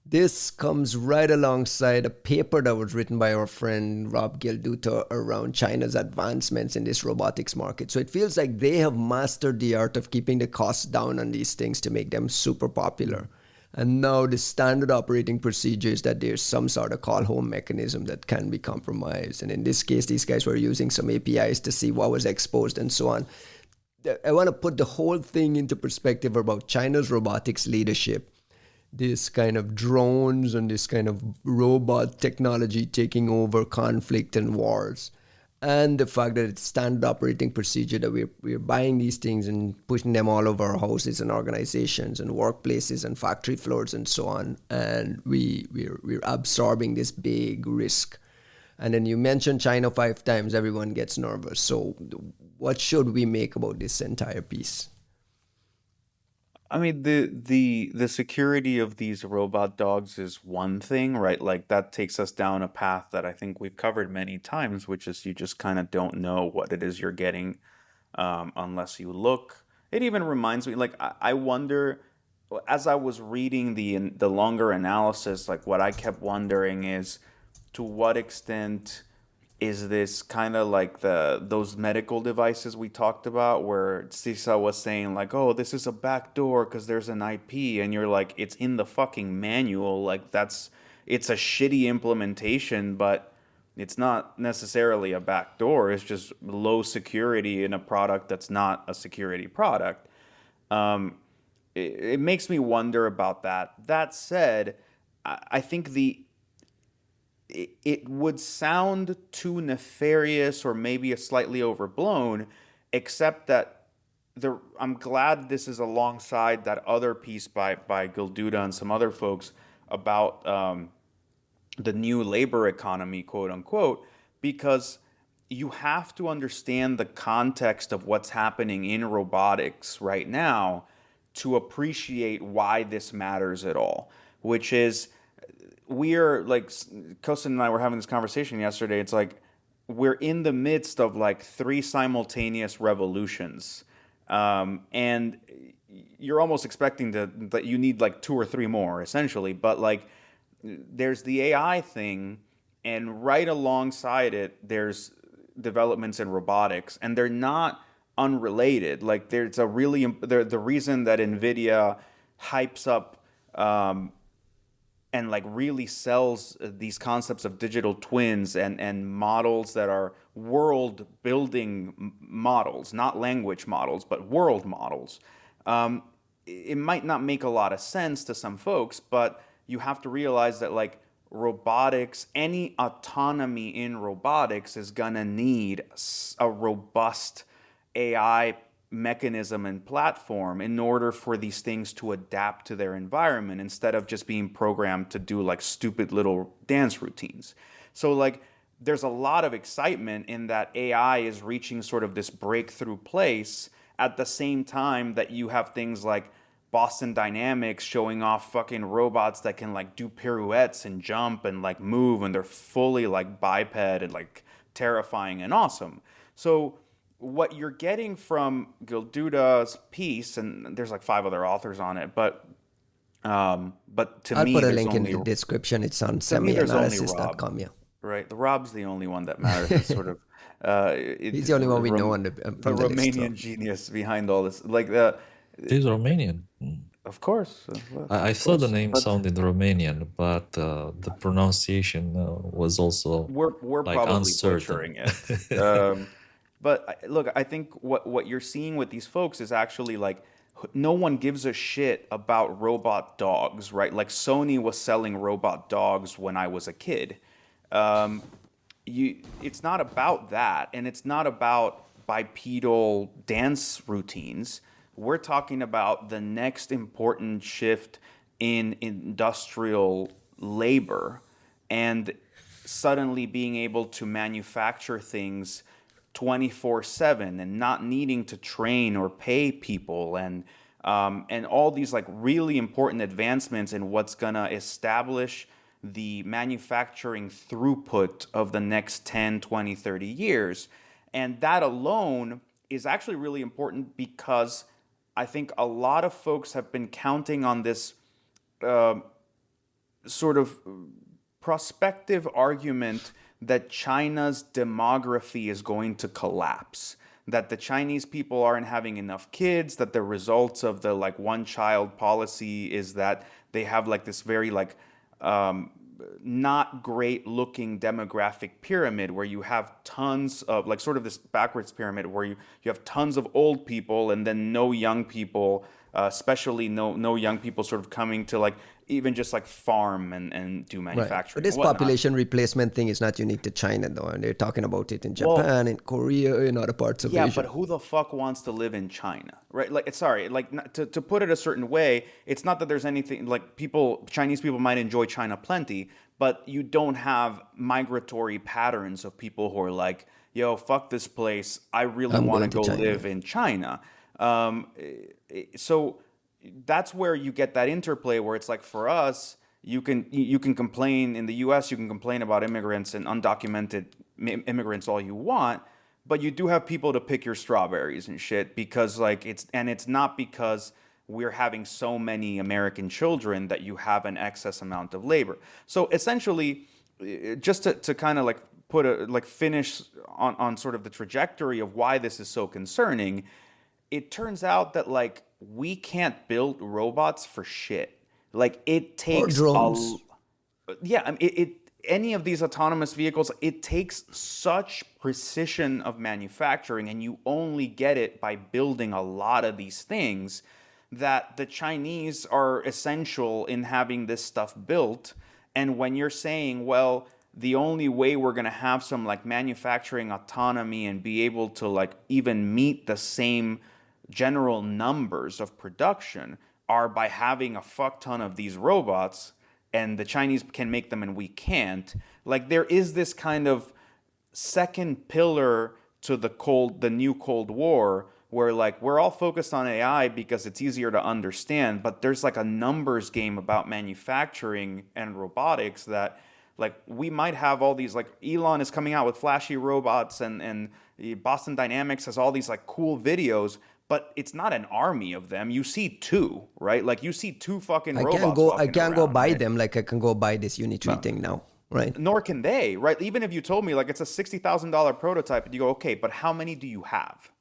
This comes right alongside a paper that was written by our friend Rob Gilduta around China's advancements in this robotics market. So it feels like they have mastered the art of keeping the costs down on these things to make them super popular. And now the standard operating procedure is that there's some sort of call home mechanism that can be compromised. And in this case, these guys were using some APIs to see what was exposed and so on. I want to put the whole thing into perspective about China's robotics leadership, this kind of drones and this kind of robot technology taking over conflict and wars, and the fact that it's standard operating procedure that we're buying these things and pushing them all over our houses and organizations and workplaces and factory floors and so on, and we're absorbing this big risk. And then you mention China 5 times, everyone gets nervous. So what should we make about this entire piece? I mean, the security of these robot dogs is one thing, right? Like that takes us down a path that I think we've covered many times, which is you just kind of don't know what it is you're getting unless you look. It even reminds me, like I wonder, as I was reading the longer analysis, like what I kept wondering is to what extent is this kind of like those medical devices we talked about where Sisa was saying like, oh, this is a backdoor because there's an IP, and you're like, it's in the fucking manual, like it's a shitty implementation, but it's not necessarily a backdoor. It's just low security in a product that's not a security product. um, it makes me wonder about that. That said, I think it would sound too nefarious or maybe a slightly overblown, except that I'm glad this is alongside that other piece by Gilduda and some other folks about the new labor economy, quote unquote, because you have to understand the context of what's happening in robotics right now to appreciate why this matters at all. Which is, we're like, Costin and I were having this conversation yesterday. It's like we're in the midst of like three simultaneous revolutions, and you're almost expecting that you need like two or three more essentially. But like, there's the AI thing, and right alongside it, there's developments in robotics, and they're not unrelated. Like, there's a really the reason that NVIDIA hypes up and like really sells these concepts of digital twins and models that are world building models, not language models, but world models. It might not make a lot of sense to some folks, but you have to realize that like robotics, any autonomy in robotics is gonna need a robust AI mechanism and platform in order for these things to adapt to their environment instead of just being programmed to do like stupid little dance routines. So like, there's a lot of excitement in that AI is reaching sort of this breakthrough place at the same time that you have things like Boston Dynamics showing off fucking robots that can like do pirouettes and jump and like move, and they're fully like biped and like terrifying and awesome. So what you're getting from Gilduda's piece, and there's like five other authors on it, but to I'll me, put a there's link in only, the description. It's on to me, there's only Rob, semianalysis.com. Yeah. right? The Rob's the only one that matters. It's sort of He's the only one we know the from the list. So. Romanian genius behind all this. Like the, He's Romanian. of course, I thought the name sounded Romanian, but the pronunciation was also we're like probably uncertain. butchering it. But look, I think what you're seeing with these folks is actually like no one gives a shit about robot dogs, right? Like Sony was selling robot dogs when I was a kid. It's not about that, and it's not about bipedal dance routines. We're talking about the next important shift in industrial labor, and suddenly being able to manufacture things 24/7 and not needing to train or pay people, and all these like really important advancements in what's gonna establish the manufacturing throughput of the next 10, 20, 30 years. And that alone is actually really important because I think a lot of folks have been counting on this sort of prospective argument that China's demography is going to collapse, that the Chinese people aren't having enough kids, that the results of the like one child policy is that they have like this very like not great looking demographic pyramid where you have tons of like sort of this backwards pyramid where you have tons of old people and then no young people, especially no young people sort of coming to like even just like farm and do Right. manufacturing. But this and whatnot. population replacement thing is not unique to China, though. And they're talking about it in Japan, in Korea, in other parts of Yeah, Asia. but who the fuck wants to live in China, right? Like, sorry, like to put it a certain way, it's not that there's anything like Chinese people might enjoy China plenty, but you don't have migratory patterns of people who are like, yo, fuck this place, I really I'm want to going to go China. live in China. So that's where you get that interplay where it's like for us, you can complain in the U.S. You can complain about immigrants and undocumented immigrants all you want, but you do have people to pick your strawberries and shit because like it's not because we're having so many American children that you have an excess amount of labor. So essentially, just to kind of like finish on sort of the trajectory of why this is so concerning, it turns out that like we can't build robots for shit. Like it takes drones. Yeah, I mean, any of these autonomous vehicles, it takes such precision of manufacturing, and you only get it by building a lot of these things, that the Chinese are essential in having this stuff built. And when you're saying, well, the only way we're going to have some like manufacturing autonomy and be able to like even meet the same general numbers of production are by having a fuck ton of these robots, and the Chinese can make them and we can't. Like there is this kind of second pillar to the new Cold War, where like we're all focused on AI because it's easier to understand, but there's like a numbers game about manufacturing and robotics that like we might have all these, like Elon is coming out with flashy robots, and Boston Dynamics has all these like cool videos, but it's not an army of them. You see two, right? Like you see two fucking robots I walking can't go around, buy right? them like I can go buy this Unitree thing now, right? Nor can they, right? Even if you told me like it's a $60,000 prototype, and you go, okay, but how many do you have,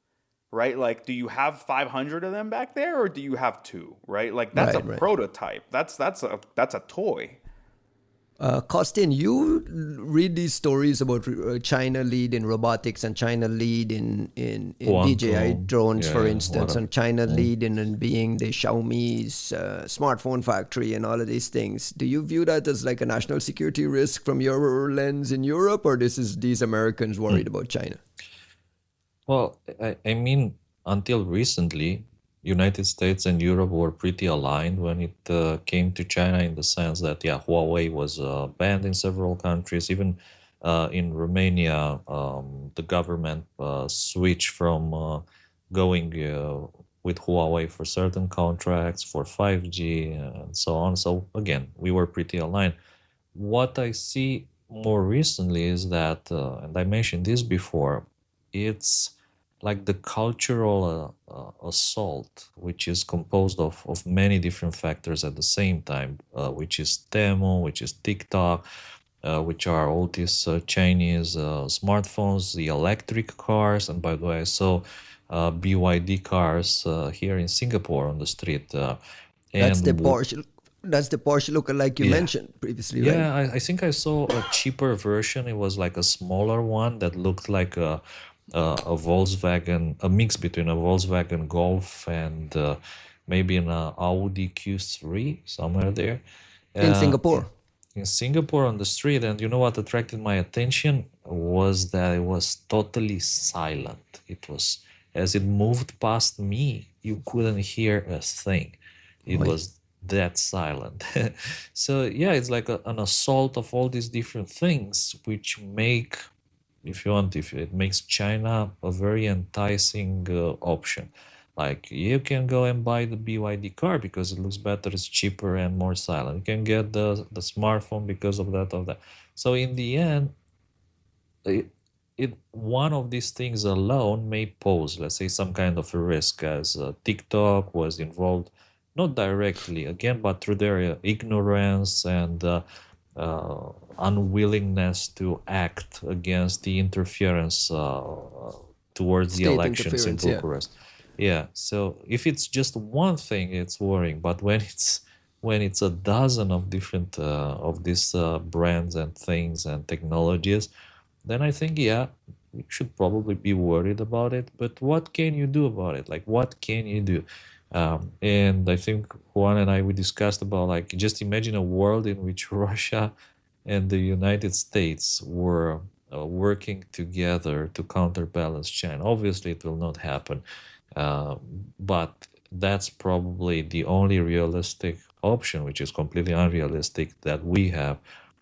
right? Like, do you have 500 of them back there, or do you have two, right? Like that's a Right, right. prototype. That's a toy. Costin, you read these stories about China lead in robotics and China lead in DJI Quantum, drones, for yeah, instance, and China lead in being the Xiaomi's smartphone factory and all of these things. Do you view that as like a national security risk from your lens in Europe, or this is these Americans worried about China? Well, I mean, until recently, United States and Europe were pretty aligned when it came to China, in the sense that, yeah, Huawei was banned in several countries. Even in Romania, the government switched from going with Huawei for certain contracts for 5G and so on. So again, we were pretty aligned. What I see more recently is that, and I mentioned this before, it's like the cultural assault, which is composed of many different factors at the same time, which is Temu, which is TikTok, which are all these Chinese smartphones, the electric cars, and by the way, I saw BYD cars here in Singapore on the street. That's the And Porsche. That's the Porsche lookalike you yeah, mentioned previously, right? yeah, I think I saw a cheaper version. It was like a smaller one that looked like a Volkswagen, a mix between a Volkswagen Golf and maybe an Audi Q3, somewhere there. In Uh, Singapore. in Singapore on the street, and you know what attracted my attention was that it was totally silent. It was, as it moved past me, you couldn't hear a thing. It Oi. was that silent. So yeah, it's like an assault of all these different things, which make, if you want, if it makes China a very enticing option. Like you can go and buy the BYD car because it looks better, it's cheaper and more silent. You can get the smartphone because of that. So in the end, it one of these things alone may pose, let's say, some kind of a risk, as TikTok was involved, not directly again, but through their ignorance and unwillingness to act against the interference towards the State elections in interference, yeah. Bucharest. Yeah, so if it's just one thing, it's worrying, but when it's a dozen of different of these brands and things and technologies, then I think, yeah, you should probably be worried about it. But what can you do about it? Like, what can you do? And I think Juan and I, we discussed about, like, just imagine a world in which Russia and the United States were working together to counterbalance China. Obviously, it will not happen, uh, but that's probably the only realistic option, which is completely unrealistic, that we have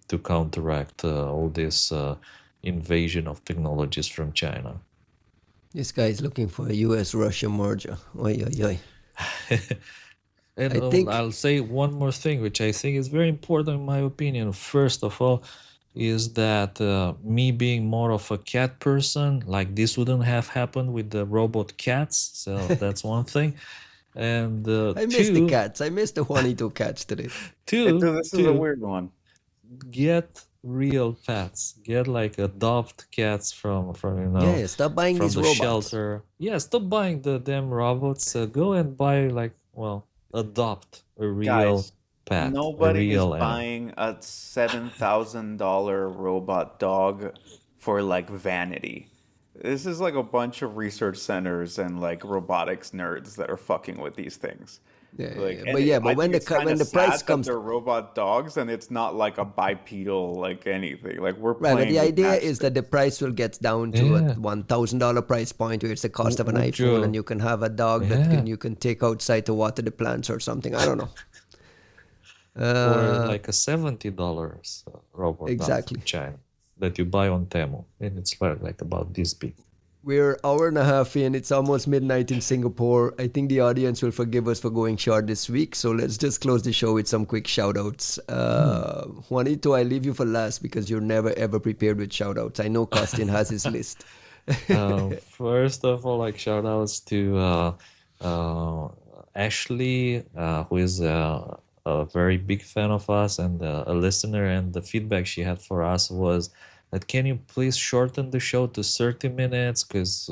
to counteract all this invasion of technologies from China. This guy is looking for a US-Russia merger. Oi, oi, oi. And I think I'll say one more thing, which I think is very important in my opinion. First of all, is that me being more of a cat person, like this wouldn't have happened with the robot cats. So that's one thing. And I miss the two, cats. I miss the Juanito cats today. two, This is a two, weird one. get real pets. Get like adopt cats Yeah, stop buying from these the robots. shelter. Yeah, stop buying the damn robots. Go and buy, like, well, adopt a real Guys, pet, a nobody is real animal. buying a $7,000 robot dog for like vanity. This is like a bunch of research centers and like robotics nerds that are fucking with these things. Like, But yeah, but I think it's kind when of the price sad that comes, they're robot dogs and it's not like a bipedal like anything. Like we're right? But the playing with idea is that the matchsticks. price will get down to a Yeah. $1,000 price point, where it's the cost of an Would iPhone, and you? you can have a dog that Yeah. you can take outside to water the plants or something. I don't know. Or Uh, like a $70 robot dog from exactly. China that you buy on Temu, and it's like about this big. We're hour and a half in. It's almost midnight in Singapore. I think the audience will forgive us for going short this week. So let's just close the show with some quick shout outs. Juanito, I leave you for last because you're never ever prepared with shout outs. I know Costin has his list. First of all, like shout outs to uh, Ashley, who is a very big fan of us and a listener. And the feedback she had for us was that can you please shorten the show to 30 minutes? Because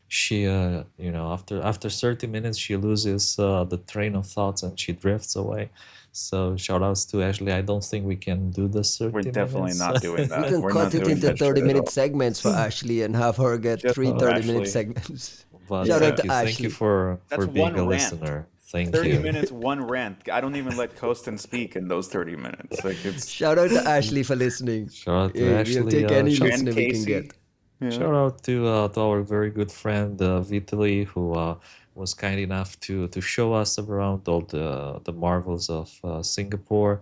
she, after 30 minutes, she loses the train of thoughts and she drifts away. So shout outs to Ashley. I don't think we can do the We're 30 definitely minutes. not doing We that. can We're cut not it doing into that shit 30 at minute all. segments for Ashley and have her get Just three for 30-minute Ashley. segments. But Shout out Yeah. to thank you Ashley. for That's being one a rant. listener. Thank 30 you. minutes, one rant. I don't even let Costin speak in those 30 minutes. Like it's Shout out to Ashley for listening. Shout out to Hey, we'll Ashley. take any and listener we can Casey. get. Yeah. Shout out to our very good friend Vitaly, who was kind enough to show us around all the marvels of Singapore.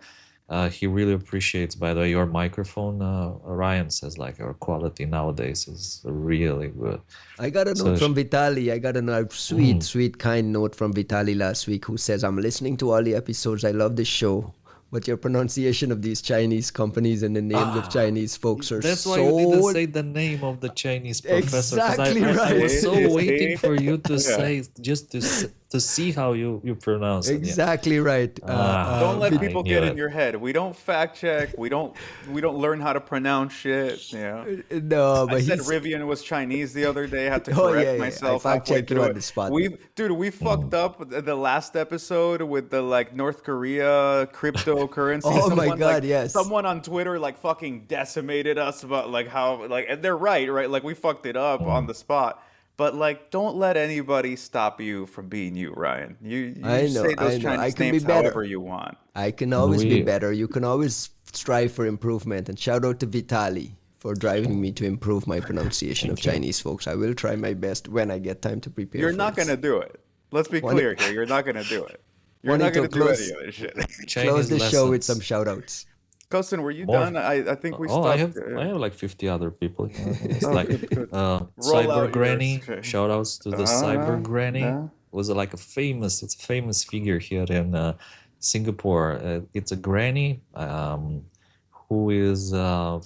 He really appreciates, by the way, your microphone. Ryan says like our quality nowadays is really good. I got a So note from Vitali. I got a sweet, sweet, kind note from Vitali last week, who says, I'm listening to all the episodes. I love the show. But your pronunciation of these Chinese companies and the names of Chinese folks are that's why so... you didn't say the name of the Chinese professor. Because Exactly I right. was so waiting for you to Yeah. say, just to see how you pronounce it. Yeah. Exactly right. Don't let I people knew get it. in your head. We don't fact check. We don't learn how to pronounce shit. Yeah. No, I but said he's... Rivian was Chinese the other day. I had to Oh, correct yeah. I myself fact halfway checked you through on it. the spot. We fucked up the last episode with the like North Korea cryptocurrency. Oh my Someone God, yes. someone on Twitter like fucking decimated us about like how like and they're right, right? Like we fucked it up on the spot. But like, don't let anybody stop you from being you, Ryan. You say those I know. I Chinese can be names however better. you want. I can And always be we better. You can always strive for improvement. And shout out to Vitali for driving me to improve my pronunciation of thank you. Chinese folks. I will try my best when I get time to prepare You're for not this. gonna do it. Let's be Juani- clear here. You're not gonna do it. You're not Juanito, gonna do any of this shit. close Chinese the show with some lessons. shout outs. Costin, were you More. done? I think we Oh, I stopped. have like 50 other people. It's Oh, like good, good. Roll Cyber out yours. Granny. Okay. Shout outs to the Cyber Granny. Yeah. Was like it's a famous figure here in Singapore. It's a granny who is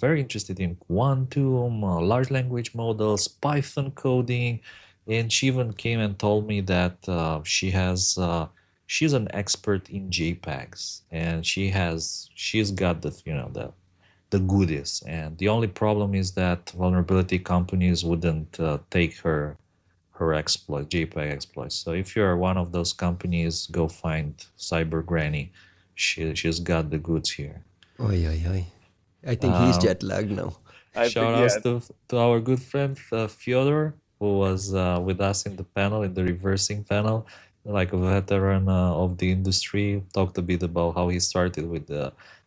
very interested in quantum, large language models, Python coding, and she even came and told me that she's an expert in JPEGs, and she's got the goodies. And the only problem is that vulnerability companies wouldn't take her exploit, JPEG exploits. So if you're one of those companies, go find Cyber Granny. She's got the goods here. Oi, oi, oi. I think he's jet lagged now. I Shout think outs yeah. to our good friend Fyodor, who was with us in the panel, in the reversing panel, like a veteran of the industry. Talked a bit about how he started with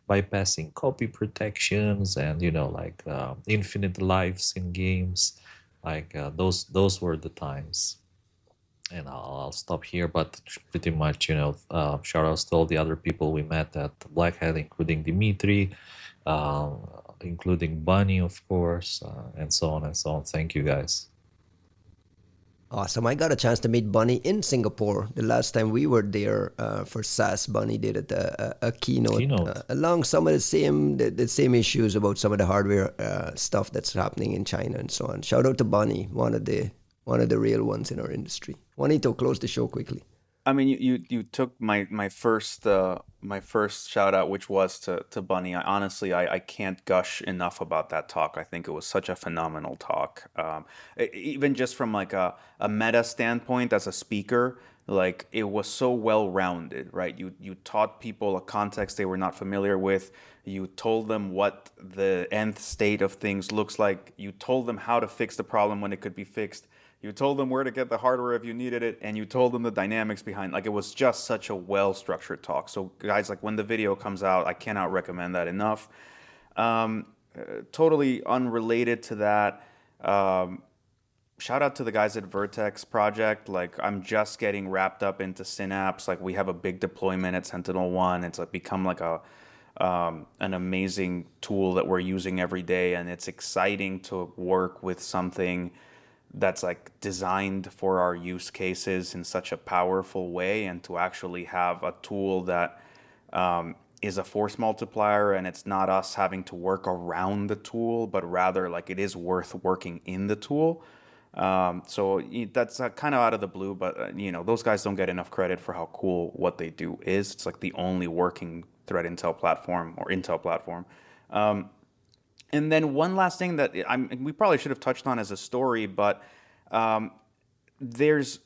bypassing copy protections and like infinite lives in games. Like those were the times. And I'll stop here, but pretty much, shout outs to all the other people we met at Black Hat, including Dimitri, uh, including Bunnie, of course, and so on and so on. Thank you, guys. Awesome. I got a chance to meet Bunnie in Singapore. The last time we were there for SAS, Bunnie did a keynote, along some of the same issues about some of the hardware stuff that's happening in China and so on. Shout out to Bunnie, one of the real ones in our industry. Juanito, close the show quickly. I mean, you took my first shout out, which was to Bunnie. I can't gush enough about that talk. I think it was such a phenomenal talk. Even just from like a meta standpoint as a speaker, like it was so well rounded, right? You taught people a context they were not familiar with. You told them what the nth state of things looks like. You told them how to fix the problem when it could be fixed. You told them where to get the hardware if you needed it, and you told them the dynamics behind. Like, it was just such a well-structured talk. So guys, like, when the video comes out, I cannot recommend that enough. Totally unrelated to that. Shout out to the guys at Vertex Project. Like, I'm just getting wrapped up into Synapse. Like, we have a big deployment at Sentinel-1. It's like become like an amazing tool that we're using every day, and it's exciting to work with something that's like designed for our use cases in such a powerful way, and to actually have a tool that is a force multiplier, and it's not us having to work around the tool, but rather like it is worth working in the tool. So that's kind of out of the blue, but those guys don't get enough credit for how cool what they do is. It's like the only working threat intel platform or intel platform. And then one last thing that we probably should have touched on as a story, but there's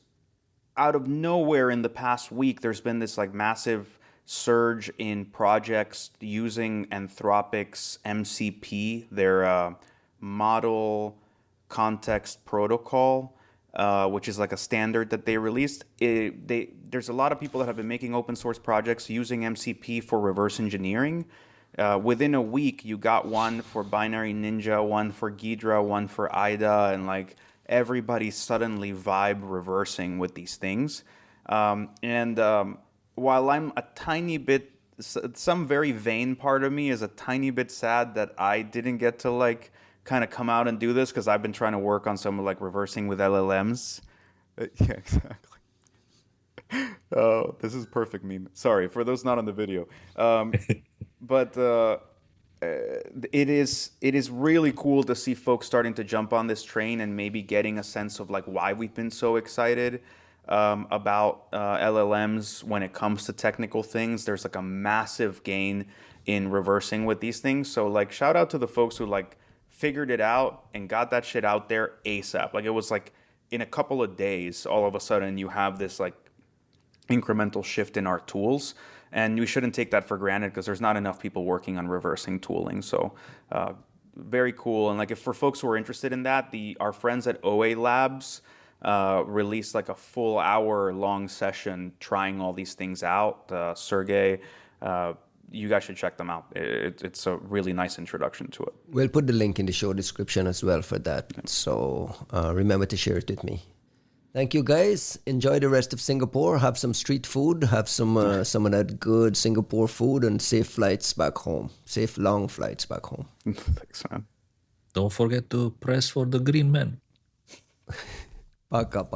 out of nowhere in the past week, there's been this like massive surge in projects using Anthropic's MCP, their model context protocol, which is like a standard that they released. There's a lot of people that have been making open source projects using MCP for reverse engineering. Within a week, you got one for Binary Ninja, one for Ghidra, one for IDA, and like everybody suddenly vibe reversing with these things. While I'm a tiny bit, some very vain part of me is a tiny bit sad that I didn't get to like kind of come out and do this, because I've been trying to work on some like reversing with LLMs. Yeah, exactly. Oh, this is perfect meme. Sorry for those not on the video. But it is really cool to see folks starting to jump on this train and maybe getting a sense of like why we've been so excited about LLMs when it comes to technical things. There's like a massive gain in reversing with these things. So like shout out to the folks who like figured it out and got that shit out there ASAP. Like it was like in a couple of days, all of a sudden you have this like incremental shift in our tools, and we shouldn't take that for granted because there's not enough people working on reversing tooling. So very cool. And like if for folks who are interested in that, our friends at OA Labs released like a full hour long session trying all these things out. Sergey, you guys should check them out. It's a really nice introduction to it. We'll put the link in the show description as well for that. So remember to share it with me. Thank you, guys. Enjoy the rest of Singapore. Have some street food. Have some of that good Singapore food, and safe flights back home. Safe long flights back home. Thanks, man. Don't forget to press for the green man. Paka.